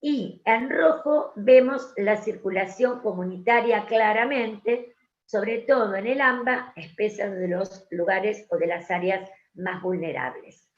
Y en rojo vemos la circulación comunitaria claramente, sobre todo en el AMBA, espesa de los lugares o de las áreas más vulnerables.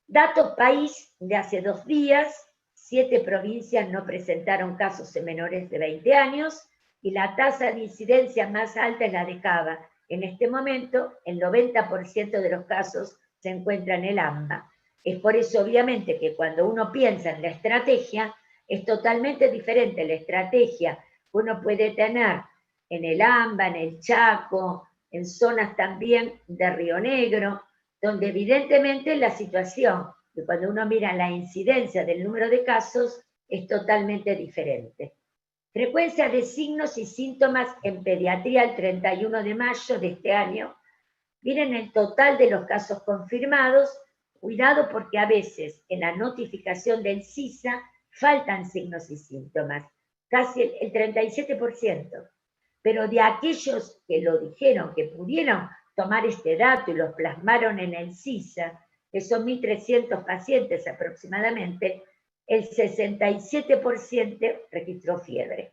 Datos país de hace 2 días, 7 provincias no presentaron casos en menores de 20 años y la tasa de incidencia más alta es la de Cava. En este momento, el 90% de los casos se encuentran en el AMBA. Es por eso, obviamente, que cuando uno piensa en la estrategia, es totalmente diferente la estrategia que uno puede tener en el AMBA, en el Chaco, en zonas también de Río Negro, donde evidentemente la situación, que cuando uno mira la incidencia del número de casos, es totalmente diferente. Frecuencia de signos y síntomas en pediatría el 31 de mayo de este año. Miren el total de los casos confirmados. Cuidado porque a veces en la notificación del CISA faltan signos y síntomas, casi el 37%. Pero de aquellos que lo dijeron, que pudieron tomar este dato y los plasmaron en el CISA, que son 1.300 pacientes aproximadamente, el 67% registró fiebre.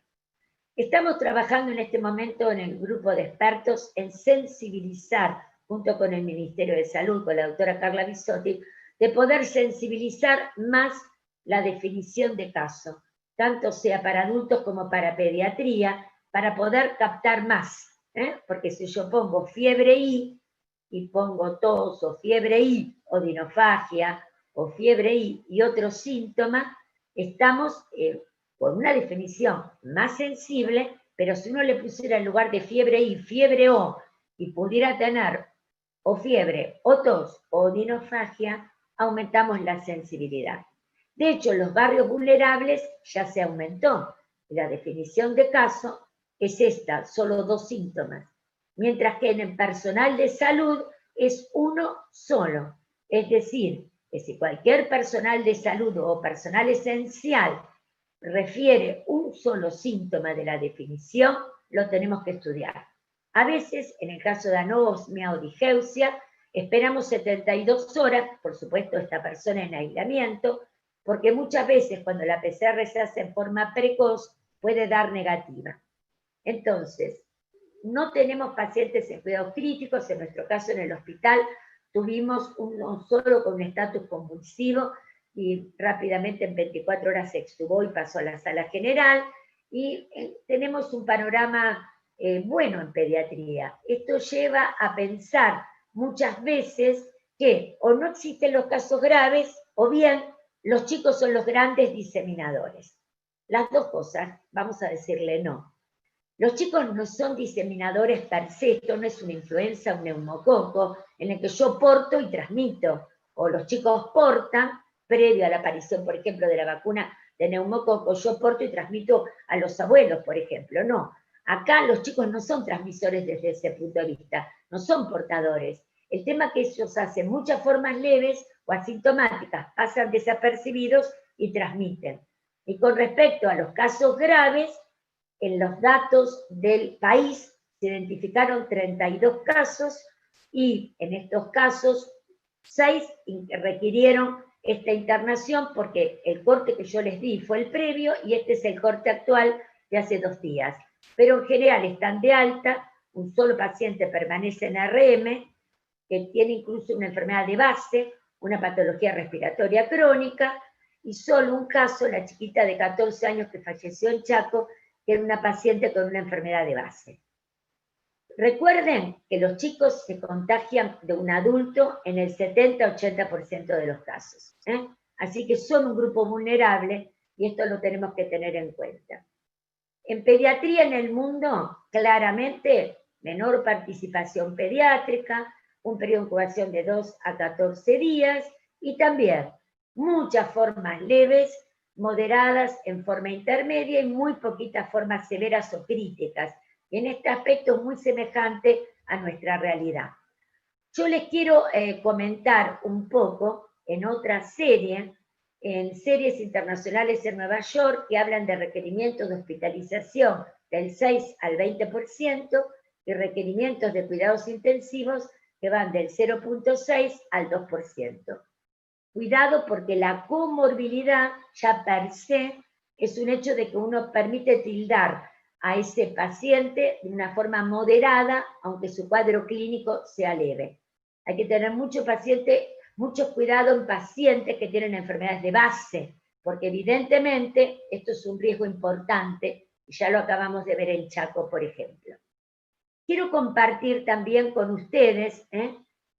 Estamos trabajando en este momento en el grupo de expertos en sensibilizar, junto con el Ministerio de Salud, con la doctora Carla Bisotti, de poder sensibilizar más la definición de caso, tanto sea para adultos como para pediatría, para poder captar más. Porque si yo pongo fiebre I, y pongo tos, o fiebre I, o dinofagia, o fiebre I, y otros síntomas, estamos con una definición más sensible, pero si uno le pusiera en lugar de fiebre I, fiebre O, y pudiera tener o fiebre, o tos, o dinofagia, aumentamos la sensibilidad. De hecho, en los barrios vulnerables ya se aumentó. La definición de caso es esta, solo 2 síntomas. Mientras que en el personal de salud es uno solo. Es decir, que si cualquier personal de salud o personal esencial refiere un solo síntoma de la definición, lo tenemos que estudiar. A veces, en el caso de anosmia o digeusia, esperamos 72 horas, por supuesto esta persona en aislamiento, porque muchas veces cuando la PCR se hace en forma precoz, puede dar negativa. Entonces, no tenemos pacientes en cuidados críticos, en nuestro caso en el hospital tuvimos uno solo con un estatus convulsivo y rápidamente en 24 horas se extubó y pasó a la sala general, y tenemos un panorama bueno en pediatría. Esto lleva a pensar muchas veces que o no existen los casos graves, o bien los chicos son los grandes diseminadores. Las dos cosas, vamos a decirle no. Los chicos no son diseminadores per se, esto no es una influenza, un neumococo, en el que yo porto y transmito, o los chicos portan, previo a la aparición, por ejemplo, de la vacuna de neumococo, yo porto y transmito a los abuelos, por ejemplo, no. Acá los chicos no son transmisores desde ese punto de vista, no son portadores. El tema es que ellos hacen muchas formas leves o asintomáticas, pasan desapercibidos y transmiten. Y con respecto a los casos graves, en los datos del país se identificaron 32 casos, y en estos casos 6 requirieron esta internación porque el corte que yo les di fue el previo y este es el corte actual de hace 2 días. Pero en general están de alta, un solo paciente permanece en RM, que tiene incluso una enfermedad de base, una patología respiratoria crónica, y solo un caso, la chiquita de 14 años que falleció en Chaco, que era una paciente con una enfermedad de base. Recuerden que los chicos se contagian de un adulto en el 70-80% de los casos. Así que son un grupo vulnerable y esto lo tenemos que tener en cuenta. En pediatría en el mundo, claramente, menor participación pediátrica, un periodo de incubación de 2 a 14 días y también muchas formas leves, moderadas en forma intermedia y muy poquitas formas severas o críticas. En este aspecto es muy semejante a nuestra realidad. Yo les quiero comentar un poco en otra serie, en series internacionales en Nueva York, que hablan de requerimientos de hospitalización del 6 al 20% y requerimientos de cuidados intensivos que van del 0.6 al 2%. Cuidado porque la comorbilidad ya per se es un hecho de que uno permite tildar a ese paciente de una forma moderada, aunque su cuadro clínico sea leve. Hay que tener mucho cuidado en pacientes que tienen enfermedades de base, porque evidentemente esto es un riesgo importante, y ya lo acabamos de ver en Chaco, por ejemplo. Quiero compartir también con ustedes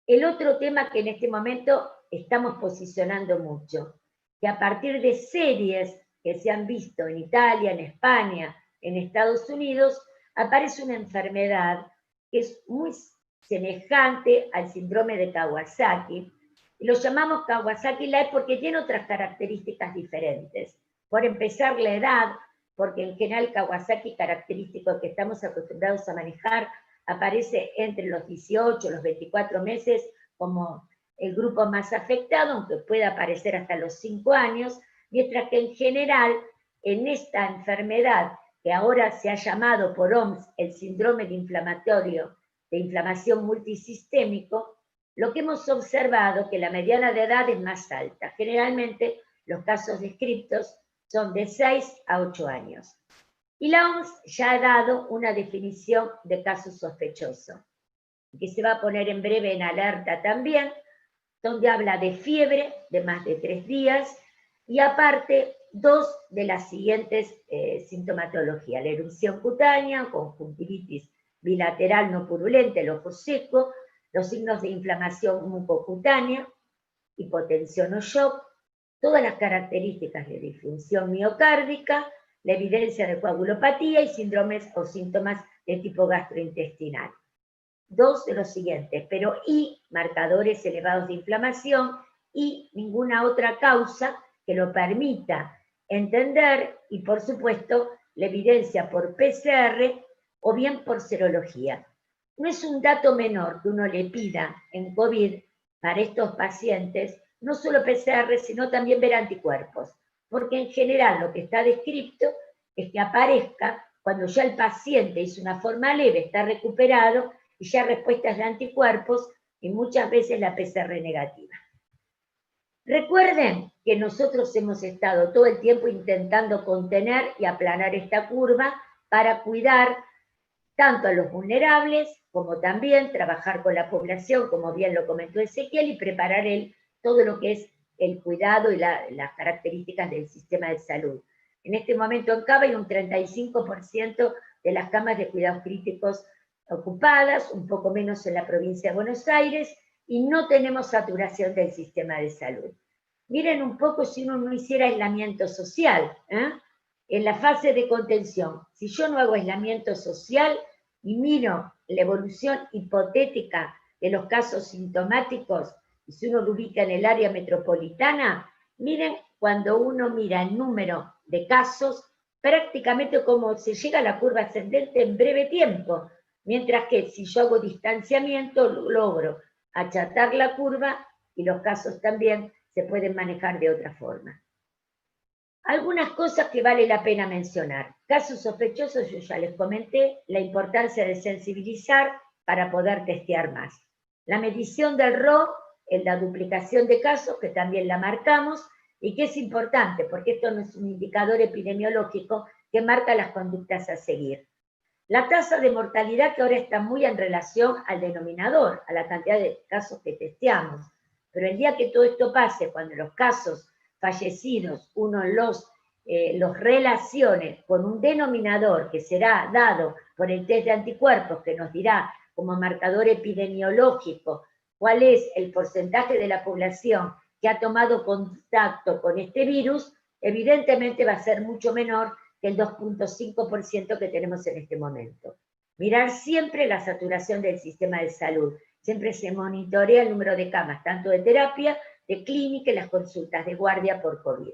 el otro tema que en este momento estamos posicionando mucho, que a partir de series que se han visto en Italia, en España, en Estados Unidos, aparece una enfermedad que es muy semejante al síndrome de Kawasaki. Y lo llamamos Kawasaki-like porque tiene otras características diferentes. Por empezar, la edad, porque en general Kawasaki, característico que estamos acostumbrados a manejar, aparece entre los 18, los 24 meses como el grupo más afectado, aunque pueda aparecer hasta los 5 años, mientras que en general en esta enfermedad que ahora se ha llamado por OMS el síndrome de inflamación multisistémico, lo que hemos observado que la mediana de edad es más alta. Generalmente los casos descritos son de 6 a 8 años. Y la OMS ya ha dado una definición de caso sospechoso, que se va a poner en breve en alerta también, donde habla de fiebre de más de 3 días y aparte 2 de las siguientes sintomatologías: la erupción cutánea, conjuntivitis bilateral no purulenta, el ojo seco, los signos de inflamación mucocutánea, hipotensión o shock, todas las características de disfunción miocárdica, la evidencia de coagulopatía y síndromes o síntomas de tipo gastrointestinal. 2 de los siguientes, pero y marcadores elevados de inflamación y ninguna otra causa que lo permita entender, y por supuesto la evidencia por PCR o bien por serología. No es un dato menor que uno le pida en COVID para estos pacientes, no solo PCR, sino también ver anticuerpos, porque en general lo que está descrito es que aparezca cuando ya el paciente hizo una forma leve, está recuperado, y ya respuestas de anticuerpos, y muchas veces la PCR negativa. Recuerden que nosotros hemos estado todo el tiempo intentando contener y aplanar esta curva para cuidar tanto a los vulnerables, como también trabajar con la población, como bien lo comentó Ezequiel, y preparar todo lo que es el cuidado y las características del sistema de salud. En este momento en Cava hay un 35% de las camas de cuidados críticos ocupadas, un poco menos en la provincia de Buenos Aires, y no tenemos saturación del sistema de salud. Miren un poco si uno no hiciera aislamiento social, en la fase de contención. Si yo no hago aislamiento social y miro la evolución hipotética de los casos sintomáticos, y si uno lo ubica en el área metropolitana, miren cuando uno mira el número de casos, prácticamente como se llega a la curva ascendente en breve tiempo, mientras que si yo hago distanciamiento, logro achatar la curva y los casos también se pueden manejar de otra forma. Algunas cosas que vale la pena mencionar. Casos sospechosos, yo ya les comenté, la importancia de sensibilizar para poder testear más. La medición del RO es la duplicación de casos, que también la marcamos, y que es importante, porque esto no es un indicador epidemiológico que marca las conductas a seguir. La tasa de mortalidad, que ahora está muy en relación al denominador, a la cantidad de casos que testeamos, pero el día que todo esto pase, cuando los casos fallecidos uno los relacione con un denominador que será dado por el test de anticuerpos, que nos dirá como marcador epidemiológico cuál es el porcentaje de la población que ha tomado contacto con este virus, evidentemente va a ser mucho menor que el 2.5% que tenemos en este momento. Mirar siempre la saturación del sistema de salud. Siempre se monitorea el número de camas, tanto de terapia, de clínica y las consultas de guardia por COVID.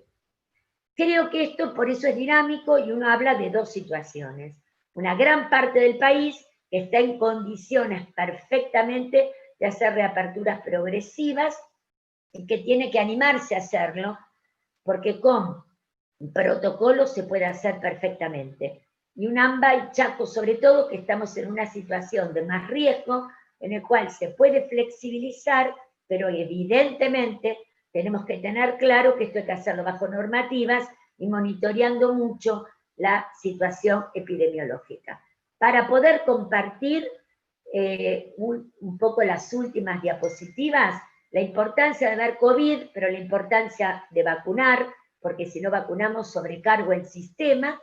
Creo que esto por eso es dinámico y uno habla de dos situaciones. Una gran parte del país está en condiciones perfectamente de hacer reaperturas progresivas y que tiene que animarse a hacerlo, porque con protocolos se puede hacer perfectamente. Y un AMBA y Chaco, sobre todo, que estamos en una situación de más riesgo, en el cual se puede flexibilizar, pero evidentemente tenemos que tener claro que esto hay que hacerlo bajo normativas y monitoreando mucho la situación epidemiológica. Para poder compartir un poco las últimas diapositivas, la importancia de ver COVID, pero la importancia de vacunar, porque si no vacunamos sobrecargo el sistema.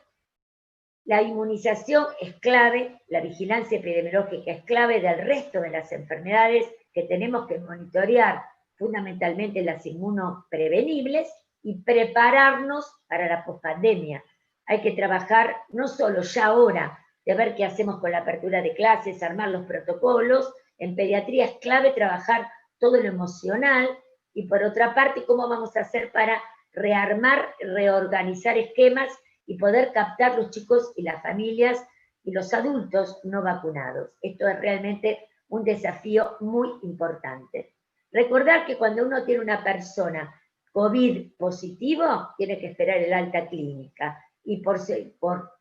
La inmunización es clave, la vigilancia epidemiológica es clave del resto de las enfermedades que tenemos que monitorear, fundamentalmente las inmunoprevenibles, y prepararnos para la pospandemia. Hay que trabajar no solo ya ahora, de ver qué hacemos con la apertura de clases, armar los protocolos. En pediatría es clave trabajar todo lo emocional, y por otra parte, cómo vamos a hacer para rearmar, reorganizar esquemas y poder captar los chicos y las familias y los adultos no vacunados. Esto es realmente un desafío muy importante. Recordar que cuando uno tiene una persona COVID positivo, tiene que esperar el alta clínica, y por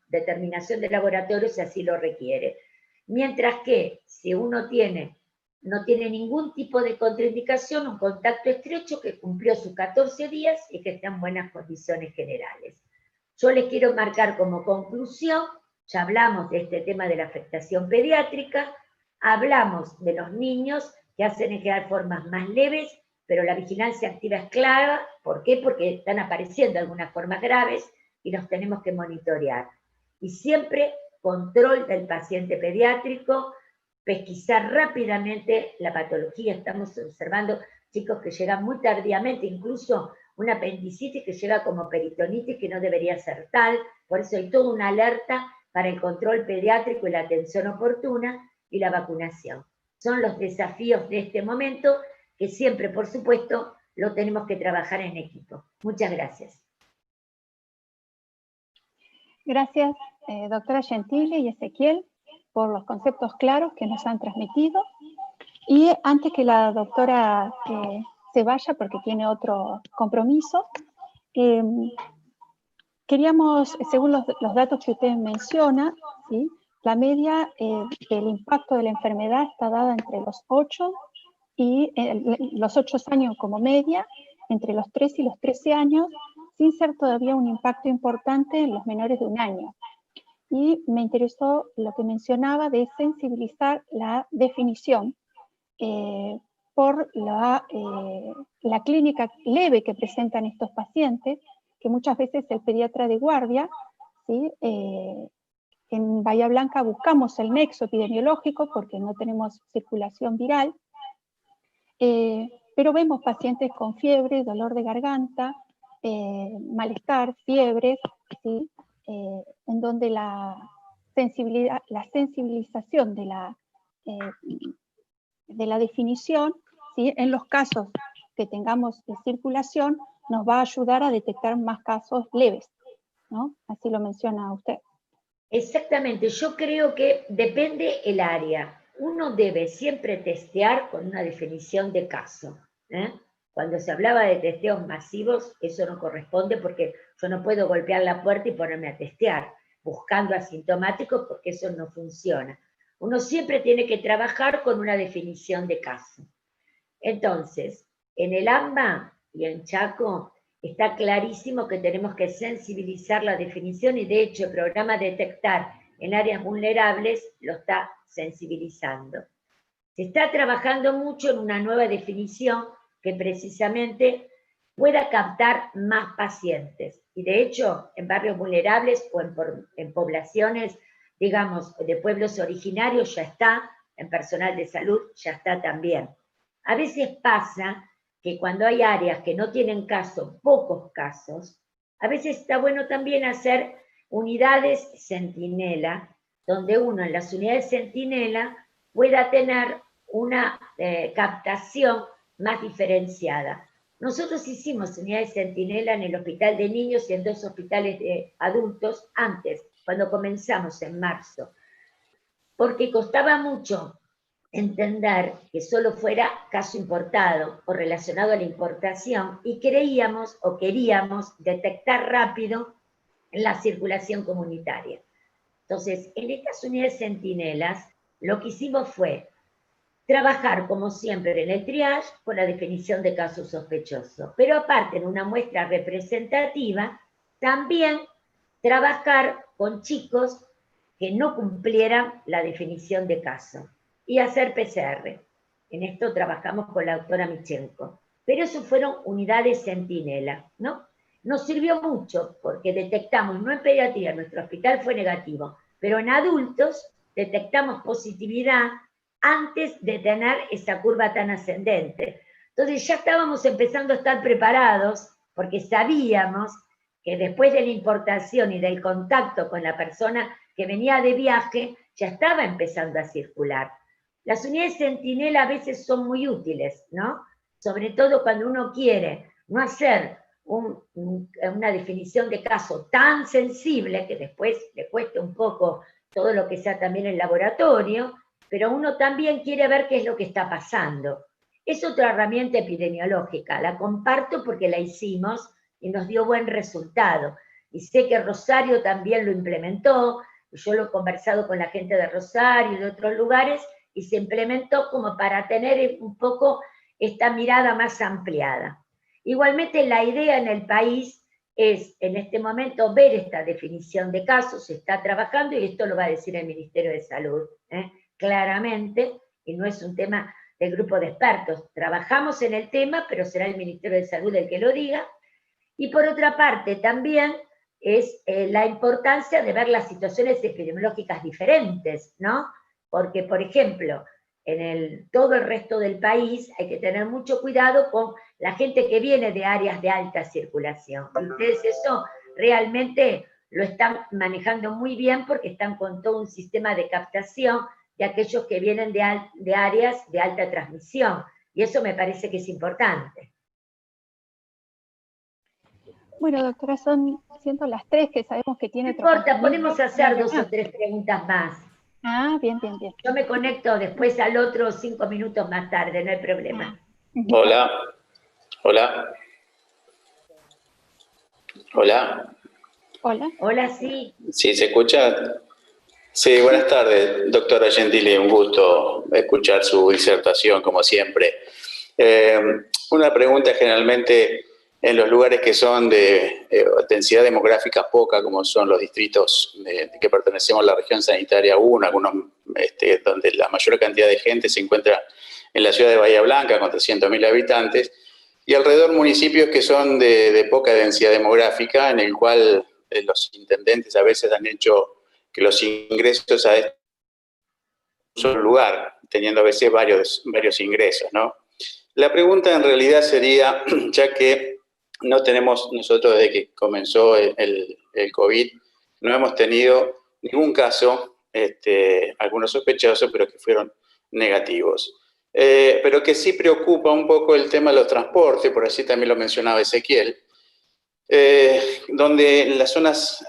determinación de laboratorio si así lo requiere. Mientras que si uno no tiene ningún tipo de contraindicación, un contacto estrecho que cumplió sus 14 días y que está en buenas condiciones generales. Yo les quiero marcar como conclusión, ya hablamos de este tema de la afectación pediátrica, hablamos de los niños que hacen en general formas más leves, pero la vigilancia activa es clave. ¿Por qué? Porque están apareciendo algunas formas graves y los tenemos que monitorear. Y siempre control del paciente pediátrico, pesquisar rápidamente la patología. Estamos observando chicos que llegan muy tardíamente, incluso una apendicitis que llega como peritonitis, que no debería ser tal. Por eso hay toda una alerta para el control pediátrico y la atención oportuna y la vacunación. Son los desafíos de este momento que siempre, por supuesto, lo tenemos que trabajar en equipo. Muchas gracias. Gracias, doctora Gentile y Ezequiel, por los conceptos claros que nos han transmitido. Y antes que la doctora se vaya, porque tiene otro compromiso, queríamos, según los datos que usted menciona, ¿sí?, la media del impacto de la enfermedad está dada entre los 8 años como media, entre los 3 y los 13 años, sin ser todavía un impacto importante en los menores de 1 año. Y me interesó lo que mencionaba de sensibilizar la definición por la clínica leve que presentan estos pacientes, que muchas veces el pediatra de guardia, ¿sí?, en Bahía Blanca buscamos el nexo epidemiológico porque no tenemos circulación viral, pero vemos pacientes con fiebre, dolor de garganta, malestar, fiebres, ¿sí?, en donde la sensibilización de la definición, ¿sí?, en los casos que tengamos de circulación, nos va a ayudar a detectar más casos leves, ¿no? Así lo menciona usted. Exactamente, yo creo que depende el área. Uno debe siempre testear con una definición de caso. Cuando se hablaba de testeos masivos, eso no corresponde, porque yo no puedo golpear la puerta y ponerme a testear buscando asintomáticos, porque eso no funciona. Uno siempre tiene que trabajar con una definición de caso. Entonces, en el AMBA y en Chaco está clarísimo que tenemos que sensibilizar la definición y de hecho el programa Detectar en áreas vulnerables lo está sensibilizando. Se está trabajando mucho en una nueva definición que precisamente pueda captar más pacientes. Y de hecho, en barrios vulnerables o en poblaciones, digamos, de pueblos originarios ya está, en personal de salud ya está también. A veces pasa que cuando hay áreas que no tienen caso, pocos casos, a veces está bueno también hacer unidades centinela, donde uno en las unidades centinela pueda tener una captación más diferenciada. Nosotros hicimos unidades centinela en el hospital de niños y en 2 hospitales de adultos antes, cuando comenzamos en marzo, porque costaba mucho entender que solo fuera caso importado o relacionado a la importación y creíamos o queríamos detectar rápido en la circulación comunitaria. Entonces, en estas unidades centinelas, lo que hicimos fue trabajar, como siempre, en el triage con la definición de casos sospechosos, pero aparte, en una muestra representativa, también trabajar con chicos que no cumplieran la definición de caso y hacer PCR. En esto trabajamos con la doctora Michenko. Pero eso fueron unidades centinela, ¿no? Nos sirvió mucho porque detectamos, no en pediatría, nuestro hospital fue negativo, pero en adultos detectamos positividad antes de tener esa curva tan ascendente. Entonces ya estábamos empezando a estar preparados porque sabíamos que después de la importación y del contacto con la persona que venía de viaje, ya estaba empezando a circular. Las unidades centinela a veces son muy útiles, ¿no? Sobre todo cuando uno quiere no hacer una definición de caso tan sensible que después le cueste un poco todo lo que sea también el laboratorio, pero uno también quiere ver qué es lo que está pasando. Es otra herramienta epidemiológica, la comparto porque la hicimos y nos dio buen resultado. Y sé que Rosario también lo implementó, y yo lo he conversado con la gente de Rosario y de otros lugares, y se implementó como para tener un poco esta mirada más ampliada. Igualmente la idea en el país es en este momento ver esta definición de casos, se está trabajando y esto lo va a decir el Ministerio de Salud, claramente, y no es un tema del grupo de expertos. Trabajamos en el tema, pero será el Ministerio de Salud el que lo diga. Y por otra parte también es la importancia de ver las situaciones epidemiológicas diferentes, ¿no? Porque, por ejemplo, en todo el resto del país hay que tener mucho cuidado con la gente que viene de áreas de alta circulación. Y ustedes eso realmente lo están manejando muy bien porque están con todo un sistema de captación de aquellos que vienen de áreas de alta transmisión. Y eso me parece que es importante. Bueno, doctora, son siendo las 3 que sabemos que tiene... No importa, podemos hacer 2 o 3 preguntas más. Ah, bien, bien, bien. Yo me conecto después al otro 5 minutos más tarde, no hay problema. Hola. Hola. Hola. Hola. Hola, sí. ¿Sí se escucha? Sí, buenas tardes, doctora Gentili, un gusto escuchar su disertación, como siempre. Una pregunta generalmente en los lugares que son de densidad demográfica poca, como son los distritos que pertenecemos a la región sanitaria 1, algunos donde la mayor cantidad de gente se encuentra en la ciudad de Bahía Blanca, con 300.000 habitantes, y alrededor municipios que son de poca densidad demográfica, en el cual los intendentes a veces han hecho que los ingresos a este solo lugar, teniendo a veces varios ingresos, ¿no? La pregunta en realidad sería, ya que no tenemos nosotros desde que comenzó el COVID, no hemos tenido ningún caso, algunos sospechosos, pero que fueron negativos. Pero que sí preocupa un poco el tema de los transportes, por así también lo mencionaba Ezequiel, donde en las zonas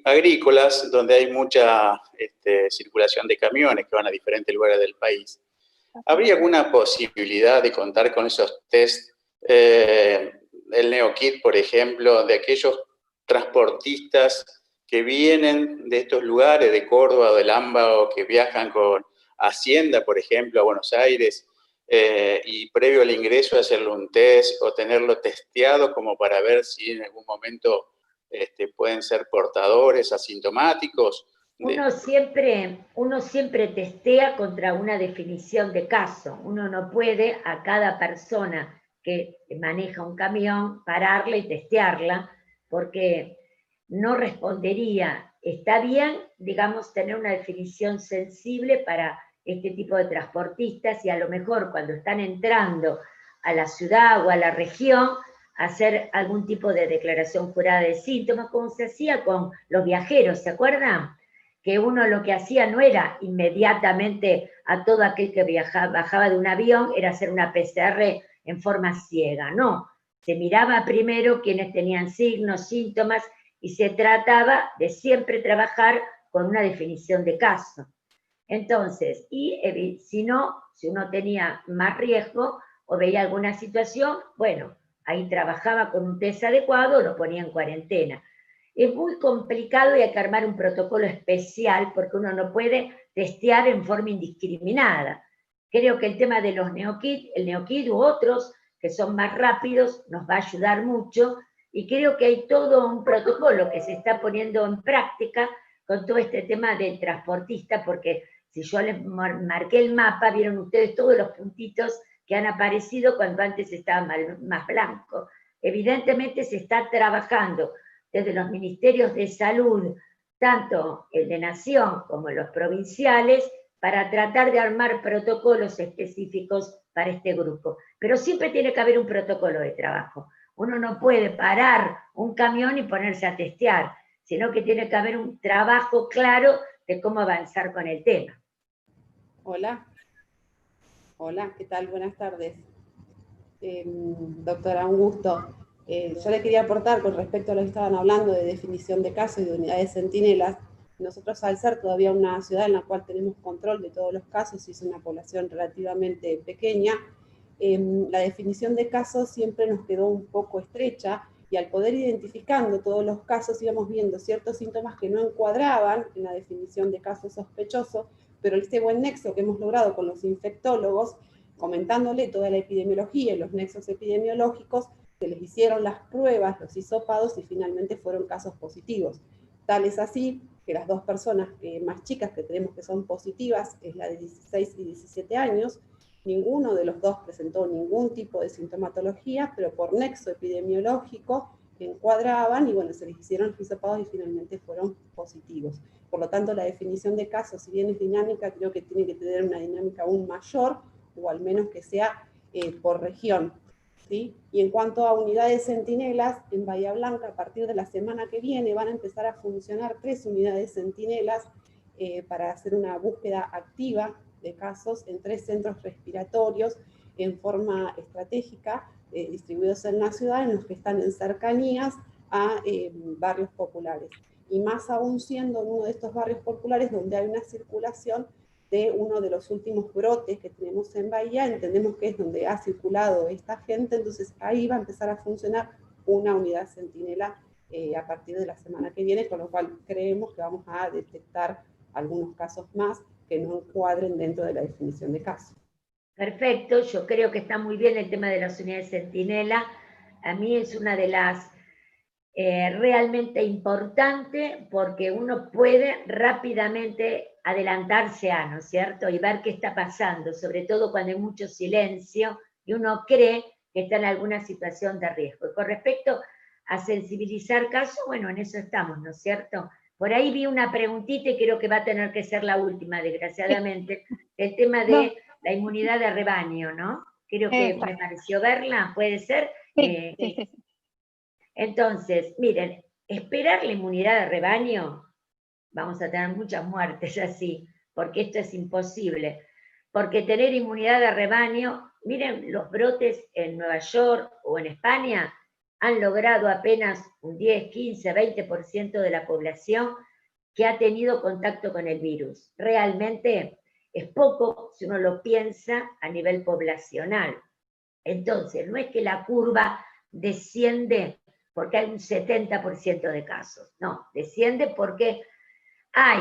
agrícolas, donde hay mucha circulación de camiones que van a diferentes lugares del país, ¿habría alguna posibilidad de contar con esos test, el NeoKit, por ejemplo, de aquellos transportistas que vienen de estos lugares, de Córdoba o del AMBA, o que viajan con Hacienda, por ejemplo, a Buenos Aires, y previo al ingreso hacerle un test o tenerlo testeado como para ver si en algún momento pueden ser portadores asintomáticos? Uno siempre testea contra una definición de caso. Uno no puede a cada persona que maneja un camión pararla y testearla, porque no respondería. Está bien, digamos, tener una definición sensible para este tipo de transportistas y a lo mejor cuando están entrando a la ciudad o a la región, hacer algún tipo de declaración jurada de síntomas, como se hacía con los viajeros, ¿se acuerdan? Que uno lo que hacía no era inmediatamente a todo aquel que bajaba de un avión, era hacer una PCR en forma ciega, no. Se miraba primero quienes tenían signos, síntomas, y se trataba de siempre trabajar con una definición de caso. Entonces, y si uno tenía más riesgo o veía alguna situación, bueno, ahí trabajaba con un test adecuado, lo ponía en cuarentena. Es muy complicado y hay que armar un protocolo especial porque uno no puede testear en forma indiscriminada. Creo que el tema de los el NeoKit u otros que son más rápidos nos va a ayudar mucho y creo que hay todo un protocolo que se está poniendo en práctica con todo este tema del transportista, porque si yo les marqué el mapa, vieron ustedes todos los puntitos que han aparecido cuando antes estaba más blanco. Evidentemente se está trabajando desde los ministerios de salud, tanto el de Nación como los provinciales, para tratar de armar protocolos específicos para este grupo. Pero siempre tiene que haber un protocolo de trabajo. Uno no puede parar un camión y ponerse a testear, sino que tiene que haber un trabajo claro de cómo avanzar con el tema. Hola. Hola, ¿qué tal? Buenas tardes. Doctora, un gusto. Yo le quería aportar con respecto a lo que estaban hablando de definición de casos y de unidades centinelas. Nosotros, al ser todavía una ciudad en la cual tenemos control de todos los casos y es una población relativamente pequeña, la definición de casos siempre nos quedó un poco estrecha y al poder identificando todos los casos íbamos viendo ciertos síntomas que no encuadraban en la definición de caso sospechoso, pero este buen nexo que hemos logrado con los infectólogos, comentándole toda la epidemiología y los nexos epidemiológicos, se les hicieron las pruebas, los hisopados y finalmente fueron casos positivos. Tal es así que las dos personas más chicas que tenemos que son positivas es la de 16 y 17 años, ninguno de los dos presentó ningún tipo de sintomatología, pero por nexo epidemiológico encuadraban y bueno, se les hicieron los hisopados y finalmente fueron positivos. Por lo tanto, la definición de casos, si bien es dinámica, creo que tiene que tener una dinámica aún mayor, o al menos que sea por región, ¿sí? Y en cuanto a unidades centinelas, en Bahía Blanca, a partir de la semana que viene, van a empezar a funcionar 3 unidades centinelas para hacer una búsqueda activa de casos en 3 centros respiratorios en forma estratégica, distribuidos en la ciudad, en los que están en cercanías a barrios populares. Y más aún siendo en uno de estos barrios populares donde hay una circulación de uno de los últimos brotes que tenemos en Bahía, entendemos que es donde ha circulado esta gente, entonces ahí va a empezar a funcionar una unidad centinela a partir de la semana que viene, con lo cual creemos que vamos a detectar algunos casos más que no encuadren dentro de la definición de caso. Perfecto, yo creo que está muy bien el tema de las unidades centinela. A mí es una de las realmente importante porque uno puede rápidamente adelantarse a, ¿no es cierto? Y ver qué está pasando, sobre todo cuando hay mucho silencio y uno cree que está en alguna situación de riesgo. Y con respecto a sensibilizar casos, bueno, en eso estamos, ¿no es cierto? Por ahí vi una preguntita y creo que va a tener que ser la última, desgraciadamente, el tema de la inmunidad de rebaño, ¿no? Creo que me pareció verla, ¿puede ser? Sí. Entonces, miren, esperar la inmunidad de rebaño, vamos a tener muchas muertes así, porque esto es imposible. Porque tener inmunidad de rebaño, miren, los brotes en Nueva York o en España han logrado apenas un 10, 15, 20% de la población que ha tenido contacto con el virus. Realmente es poco si uno lo piensa a nivel poblacional. Entonces, no es que la curva desciende porque hay un 70% de casos, no, desciende porque hay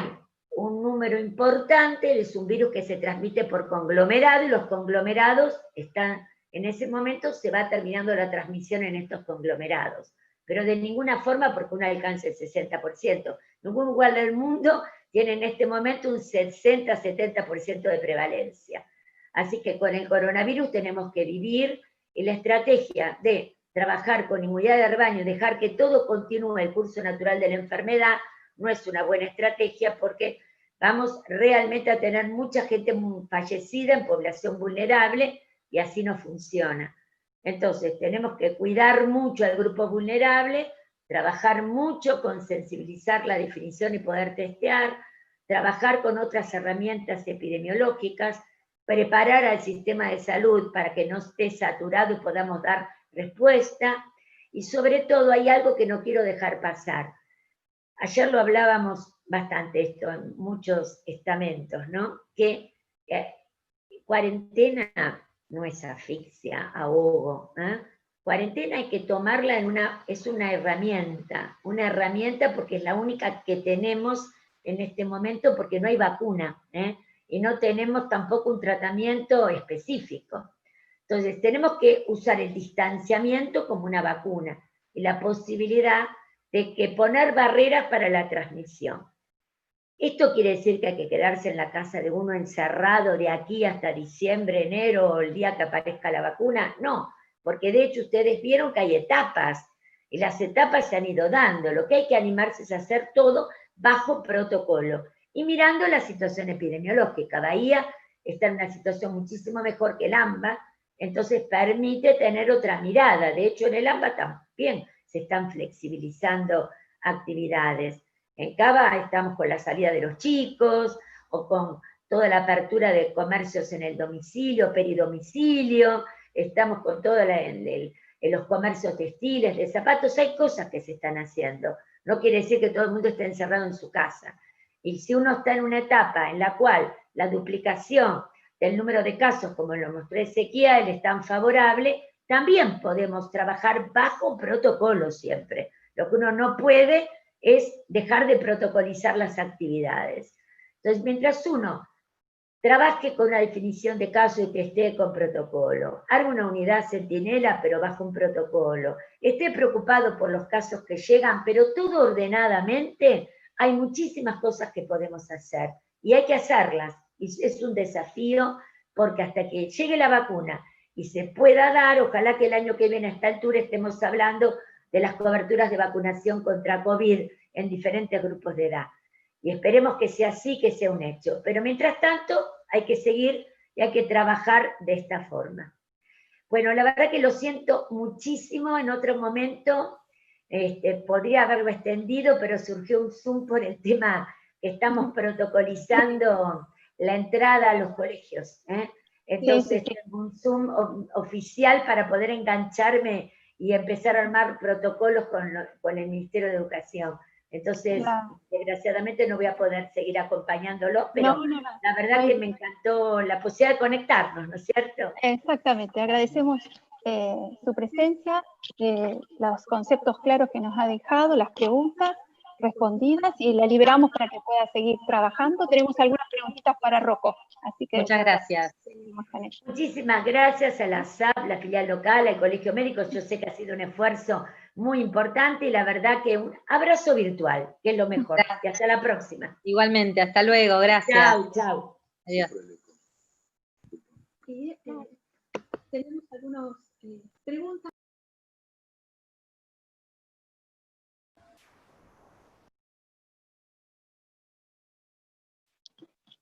un número importante, es un virus que se transmite por conglomerado, y los conglomerados están, en ese momento se va terminando la transmisión en estos conglomerados, pero de ninguna forma porque uno alcance el 60%. Ningún lugar del mundo tiene en este momento un 60-70% de prevalencia. Así que con el coronavirus tenemos que vivir, y la estrategia de trabajar con inmunidad de rebaño, dejar que todo continúe el curso natural de la enfermedad, no es una buena estrategia porque vamos realmente a tener mucha gente fallecida en población vulnerable y así no funciona. Entonces tenemos que cuidar mucho al grupo vulnerable, trabajar mucho con sensibilizar la definición y poder testear, trabajar con otras herramientas epidemiológicas, preparar al sistema de salud para que no esté saturado y podamos dar respuesta, y sobre todo hay algo que no quiero dejar pasar. Ayer lo hablábamos bastante esto en muchos estamentos, ¿no? Que cuarentena no es asfixia, ahogo, ¿eh? Cuarentena hay que tomarla es una herramienta porque es la única que tenemos en este momento porque no hay vacuna, ¿eh? Y no tenemos tampoco un tratamiento específico. Entonces tenemos que usar el distanciamiento como una vacuna y la posibilidad de que poner barreras para la transmisión. ¿Esto quiere decir que hay que quedarse en la casa de uno encerrado de aquí hasta diciembre, enero, o el día que aparezca la vacuna? No, porque de hecho ustedes vieron que hay etapas, y las etapas se han ido dando. Lo que hay que animarse es a hacer todo bajo protocolo, y mirando la situación epidemiológica. Bahía está en una situación muchísimo mejor que el AMBA, entonces permite tener otra mirada. De hecho, en el AMBA también se están flexibilizando actividades. En Cava estamos con la salida de los chicos, o con toda la apertura de comercios en el domicilio, peridomicilio, estamos con todo en los comercios textiles, de zapatos. Hay cosas que se están haciendo. No quiere decir que todo el mundo esté encerrado en su casa. Y si uno está en una etapa en la cual la duplicación del número de casos, como lo mostró Ezequiel, es tan favorable, también podemos trabajar bajo protocolo siempre. Lo que uno no puede es dejar de protocolizar las actividades. Entonces, mientras uno trabaje con una definición de caso y testee con protocolo, haga una unidad centinela pero bajo un protocolo, esté preocupado por los casos que llegan, pero todo ordenadamente, hay muchísimas cosas que podemos hacer y hay que hacerlas. Y es un desafío porque hasta que llegue la vacuna y se pueda dar, ojalá que el año que viene a esta altura estemos hablando de las coberturas de vacunación contra COVID en diferentes grupos de edad. Y esperemos que sea así, que sea un hecho. Pero mientras tanto hay que seguir y hay que trabajar de esta forma. Bueno, la verdad que lo siento muchísimo. En otro momento podría haberlo extendido, pero surgió un Zoom por el tema que estamos protocolizando la entrada a los colegios. Entonces, sí. Un Zoom oficial para poder engancharme y empezar a armar protocolos con el Ministerio de Educación. Entonces, desgraciadamente no voy a poder seguir acompañándolos, pero la verdad que me encantó la posibilidad de conectarnos, ¿no es cierto? Exactamente, agradecemos su presencia, los conceptos claros que nos ha dejado, las preguntas respondidas, y la liberamos para que pueda seguir trabajando. Tenemos algunas preguntitas para Rocco, así que muchas gracias. Muchísimas gracias a la SAP, la filial local, al Colegio Médico. Yo sé que ha sido un esfuerzo muy importante, y la verdad que un abrazo virtual, que es lo mejor. Gracias. Y hasta la próxima. Igualmente, hasta luego, gracias. Chao, chao. Adiós. Tenemos algunas preguntas.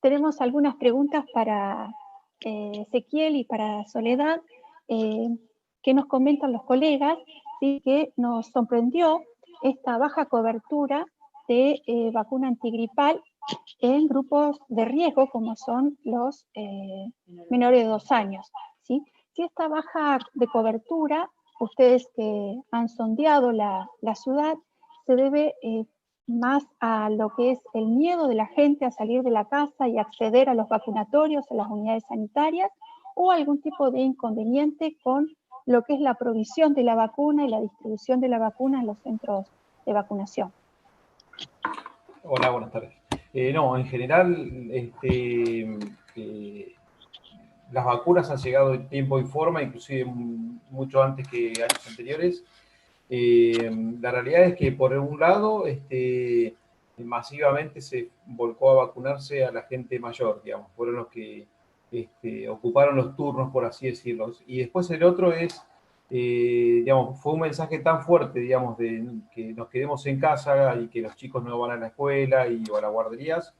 Tenemos algunas preguntas para Ezequiel y para Soledad, que nos comentan los colegas, ¿sí? Que nos sorprendió esta baja cobertura de vacuna antigripal en grupos de riesgo, como son los menores de 2 años. ¿Sí? Si esta baja de cobertura, ustedes que han sondeado la ciudad, se debe más a lo que es el miedo de la gente a salir de la casa y acceder a los vacunatorios, a las unidades sanitarias, o algún tipo de inconveniente con lo que es la provisión de la vacuna y la distribución de la vacuna en los centros de vacunación. Hola, buenas tardes. No, en general, las vacunas han llegado en tiempo y forma, inclusive mucho antes que años anteriores. La realidad es que, por un lado, masivamente se volcó a vacunarse a la gente mayor, digamos, fueron los que ocuparon los turnos, por así decirlo. Y después el otro es, digamos, fue un mensaje tan fuerte, digamos, de que nos quedemos en casa y que los chicos no van a la escuela o a las guarderías,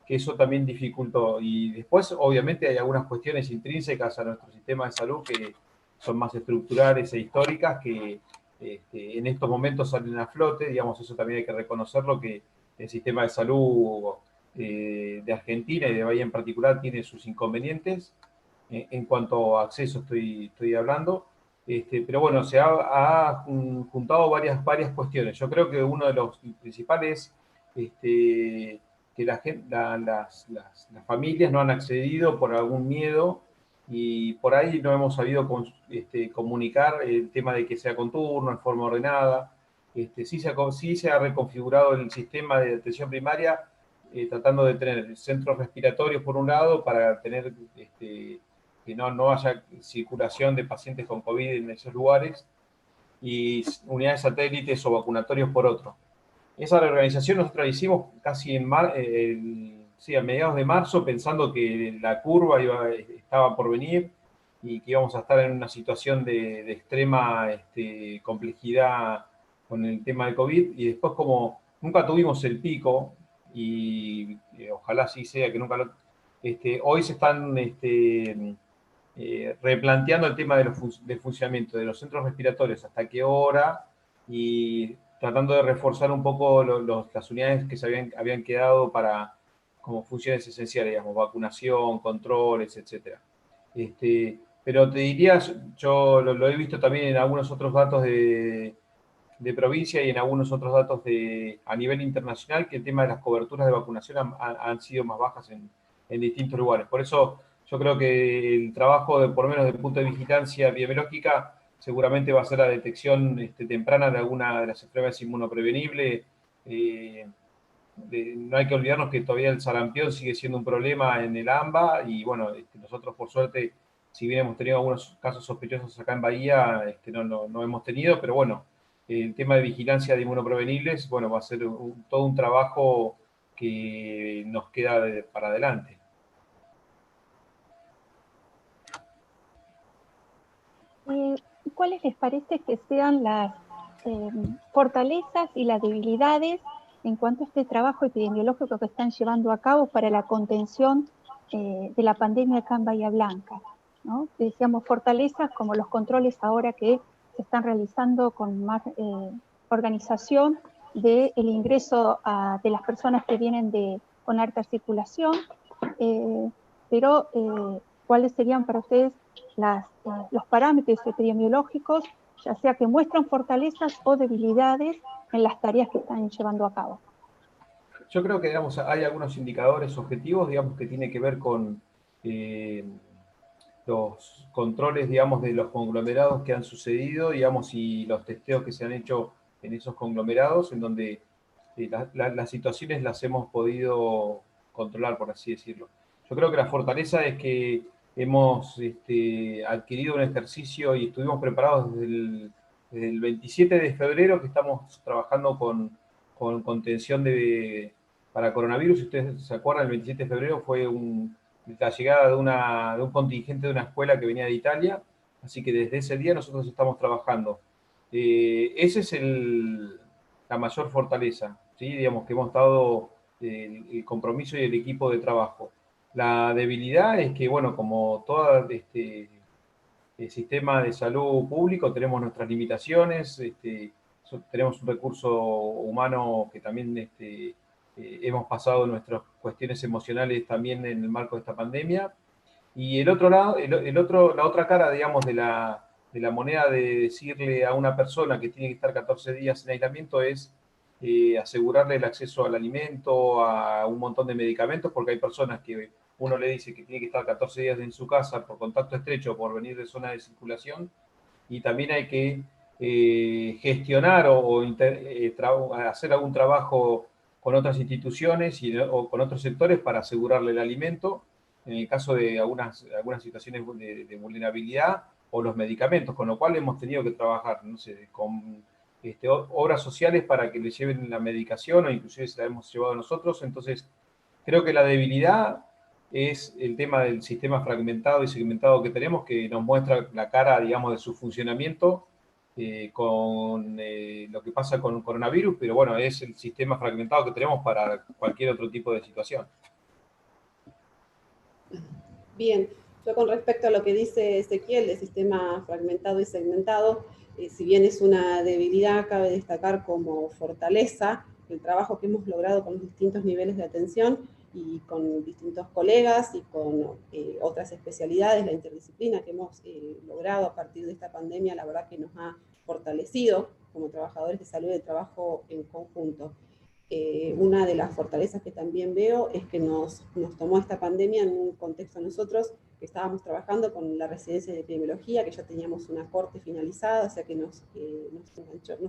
que eso también dificultó. Y después, obviamente, hay algunas cuestiones intrínsecas a nuestro sistema de salud que son más estructurales e históricas que en estos momentos salen a flote, digamos, eso también hay que reconocerlo, que el sistema de salud de Argentina y de Bahía en particular tiene sus inconvenientes. En cuanto a acceso estoy hablando. Pero bueno, se ha juntado varias cuestiones. Yo creo que uno de los principales que las familias no han accedido por algún miedo y por ahí no hemos sabido comunicar el tema de que sea con turno, en forma ordenada. Sí se ha reconfigurado el sistema de atención primaria, tratando de tener centros respiratorios por un lado para tener que no haya circulación de pacientes con COVID en esos lugares, y unidades satélites o vacunatorios por otro. Esa reorganización nosotros la hicimos casi a mediados de marzo, pensando que la curva estaba por venir y que íbamos a estar en una situación de extrema complejidad con el tema de COVID, y después, como nunca tuvimos el pico, y ojalá sí sea que nunca lo... hoy se están replanteando el tema del funcionamiento de los centros respiratorios, hasta qué hora, y tratando de reforzar un poco las unidades que habían quedado como funciones esenciales, digamos, vacunación, controles, etc. Pero te diría, yo lo he visto también en algunos otros datos de provincia y en algunos otros datos a nivel internacional, que el tema de las coberturas de vacunación han sido más bajas en distintos lugares. Por eso yo creo que el trabajo, por lo menos desde el punto de vigilancia epidemiológica, seguramente va a ser la detección temprana de alguna de las enfermedades inmunoprevenibles. No hay que olvidarnos que todavía el sarampión sigue siendo un problema en el AMBA, y bueno, nosotros, por suerte, si bien hemos tenido algunos casos sospechosos acá en Bahía, no hemos tenido, pero bueno, el tema de vigilancia de inmunoprevenibles, bueno, va a ser todo un trabajo que nos queda para adelante. ¿Cuáles les parece que sean las fortalezas y las debilidades en cuanto a este trabajo epidemiológico que están llevando a cabo para la contención de la pandemia acá en Bahía Blanca, ¿no? Decíamos fortalezas como los controles ahora que se están realizando con más organización del ingreso de las personas que vienen con alta circulación, pero ¿cuáles serían para ustedes los parámetros epidemiológicos, ya sea que muestran fortalezas o debilidades en las tareas que están llevando a cabo? Yo creo que, digamos, hay algunos indicadores objetivos, digamos, que tiene que ver con los controles, digamos, de los conglomerados que han sucedido, digamos, y los testeos que se han hecho en esos conglomerados, en donde las situaciones las hemos podido controlar, por así decirlo. Yo creo que la fortaleza es que hemos adquirido un ejercicio y estuvimos preparados desde el 27 de febrero, que estamos trabajando con contención para coronavirus. Si ustedes se acuerdan, el 27 de febrero fue la llegada de un contingente de una escuela que venía de Italia, así que desde ese día nosotros estamos trabajando. Ese es la mayor fortaleza, ¿sí? Digamos que hemos estado el compromiso y el equipo de trabajo. La debilidad es que, bueno, como todo el sistema de salud público, tenemos nuestras limitaciones, tenemos un recurso humano que también hemos pasado nuestras cuestiones emocionales también en el marco de esta pandemia. Y el otro lado, la otra cara, digamos, de la moneda, de decirle a una persona que tiene que estar 14 días en aislamiento, es asegurarle el acceso al alimento, a un montón de medicamentos, porque hay personas que uno le dice que tiene que estar 14 días en su casa por contacto estrecho, por venir de zona de circulación, y también hay que gestionar o hacer algún trabajo con otras instituciones o con otros sectores para asegurarle el alimento, en el caso de algunas situaciones de vulnerabilidad, o los medicamentos, con lo cual hemos tenido que trabajar, no sé, con obras sociales para que le lleven la medicación, o inclusive se la hemos llevado nosotros. Entonces, creo que la debilidad es el tema del sistema fragmentado y segmentado que tenemos, que nos muestra la cara, digamos, de su funcionamiento con lo que pasa con el coronavirus, pero bueno, es el sistema fragmentado que tenemos para cualquier otro tipo de situación. Bien, yo con respecto a lo que dice Ezequiel de sistema fragmentado y segmentado, si bien es una debilidad, cabe destacar como fortaleza el trabajo que hemos logrado con los distintos niveles de atención y con distintos colegas y con otras especialidades, la interdisciplina que hemos logrado a partir de esta pandemia, la verdad que nos ha fortalecido como trabajadores de salud y de trabajo en conjunto. Una de las fortalezas que también veo es que nos tomó esta pandemia en un contexto nosotros que estábamos trabajando con la residencia de epidemiología, que ya teníamos una corte finalizada, o sea que nos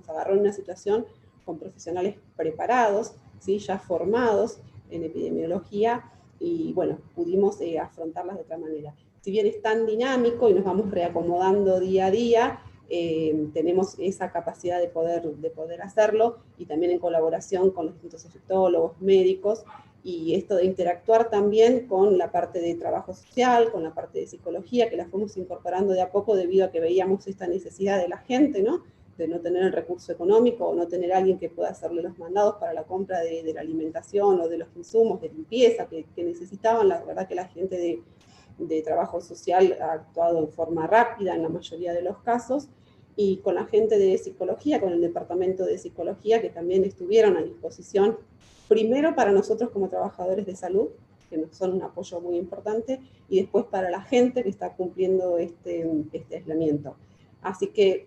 agarró en una situación con profesionales preparados, ¿sí? Ya formados en epidemiología, y bueno, pudimos afrontarlas de otra manera. Si bien es tan dinámico y nos vamos reacomodando día a día, tenemos esa capacidad de poder hacerlo, y también en colaboración con los distintos efectólogos, médicos, y esto de interactuar también con la parte de trabajo social, con la parte de psicología, que la fuimos incorporando de a poco debido a que veíamos esta necesidad de la gente, ¿no? De no tener el recurso económico o no tener alguien que pueda hacerle los mandados para la compra de la alimentación o de los insumos de limpieza que necesitaban. La verdad que la gente de trabajo social ha actuado en forma rápida en la mayoría de los casos, y con la gente de psicología, con el departamento de psicología, que también estuvieron a disposición, primero para nosotros como trabajadores de salud, que nos son un apoyo muy importante, y después para la gente que está cumpliendo este aislamiento. Así que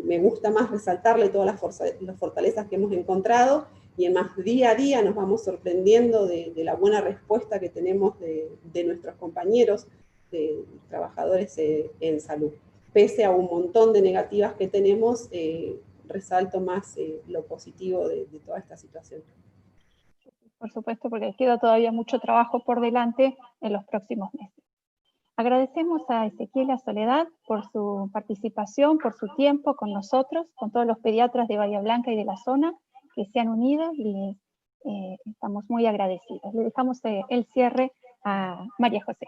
me gusta más resaltarle todas las fortalezas que hemos encontrado, y en más día a día nos vamos sorprendiendo de la buena respuesta que tenemos de nuestros compañeros, de trabajadores en salud. Pese a un montón de negativas que tenemos, resalto más lo positivo de toda esta situación. Por supuesto, porque queda todavía mucho trabajo por delante en los próximos meses. Agradecemos a Ezequiel y a Soledad por su participación, por su tiempo con nosotros, con todos los pediatras de Bahía Blanca y de la zona que se han unido, y estamos muy agradecidos. Le dejamos el cierre a María José.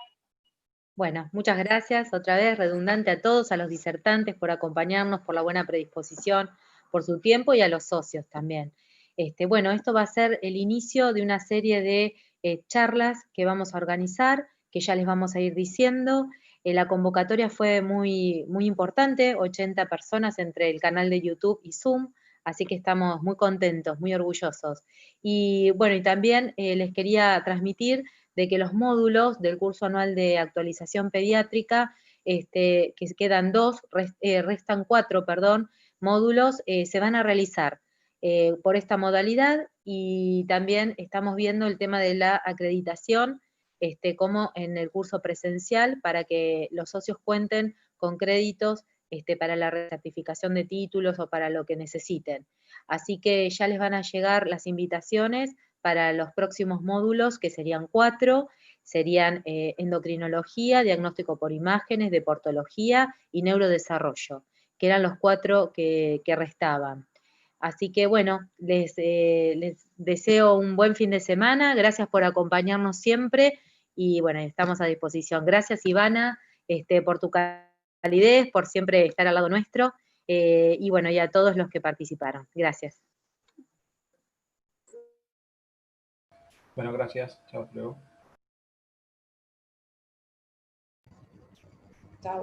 Bueno, muchas gracias otra vez, redundante a todos, a los disertantes por acompañarnos, por la buena predisposición, por su tiempo, y a los socios también. Bueno, esto va a ser el inicio de una serie de charlas que vamos a organizar, que ya les vamos a ir diciendo. La convocatoria fue muy, muy importante, 80 personas entre el canal de YouTube y Zoom, así que estamos muy contentos, muy orgullosos. Y bueno, y también les quería transmitir de que los módulos del curso anual de actualización pediátrica, que quedan restan 4, módulos, se van a realizar por esta modalidad, y también estamos viendo el tema de la acreditación, como en el curso presencial, para que los socios cuenten con créditos para la recertificación de títulos o para lo que necesiten. Así que ya les van a llegar las invitaciones para los próximos módulos, que serían 4, serían endocrinología, diagnóstico por imágenes, deportología y neurodesarrollo, que eran los 4 que restaban. Así que bueno, les deseo un buen fin de semana, gracias por acompañarnos siempre, y bueno, estamos a disposición. Gracias, Ivana, por tu calidez, por siempre estar al lado nuestro, y bueno, y a todos los que participaron. Gracias. Bueno, gracias. Chao, hasta luego.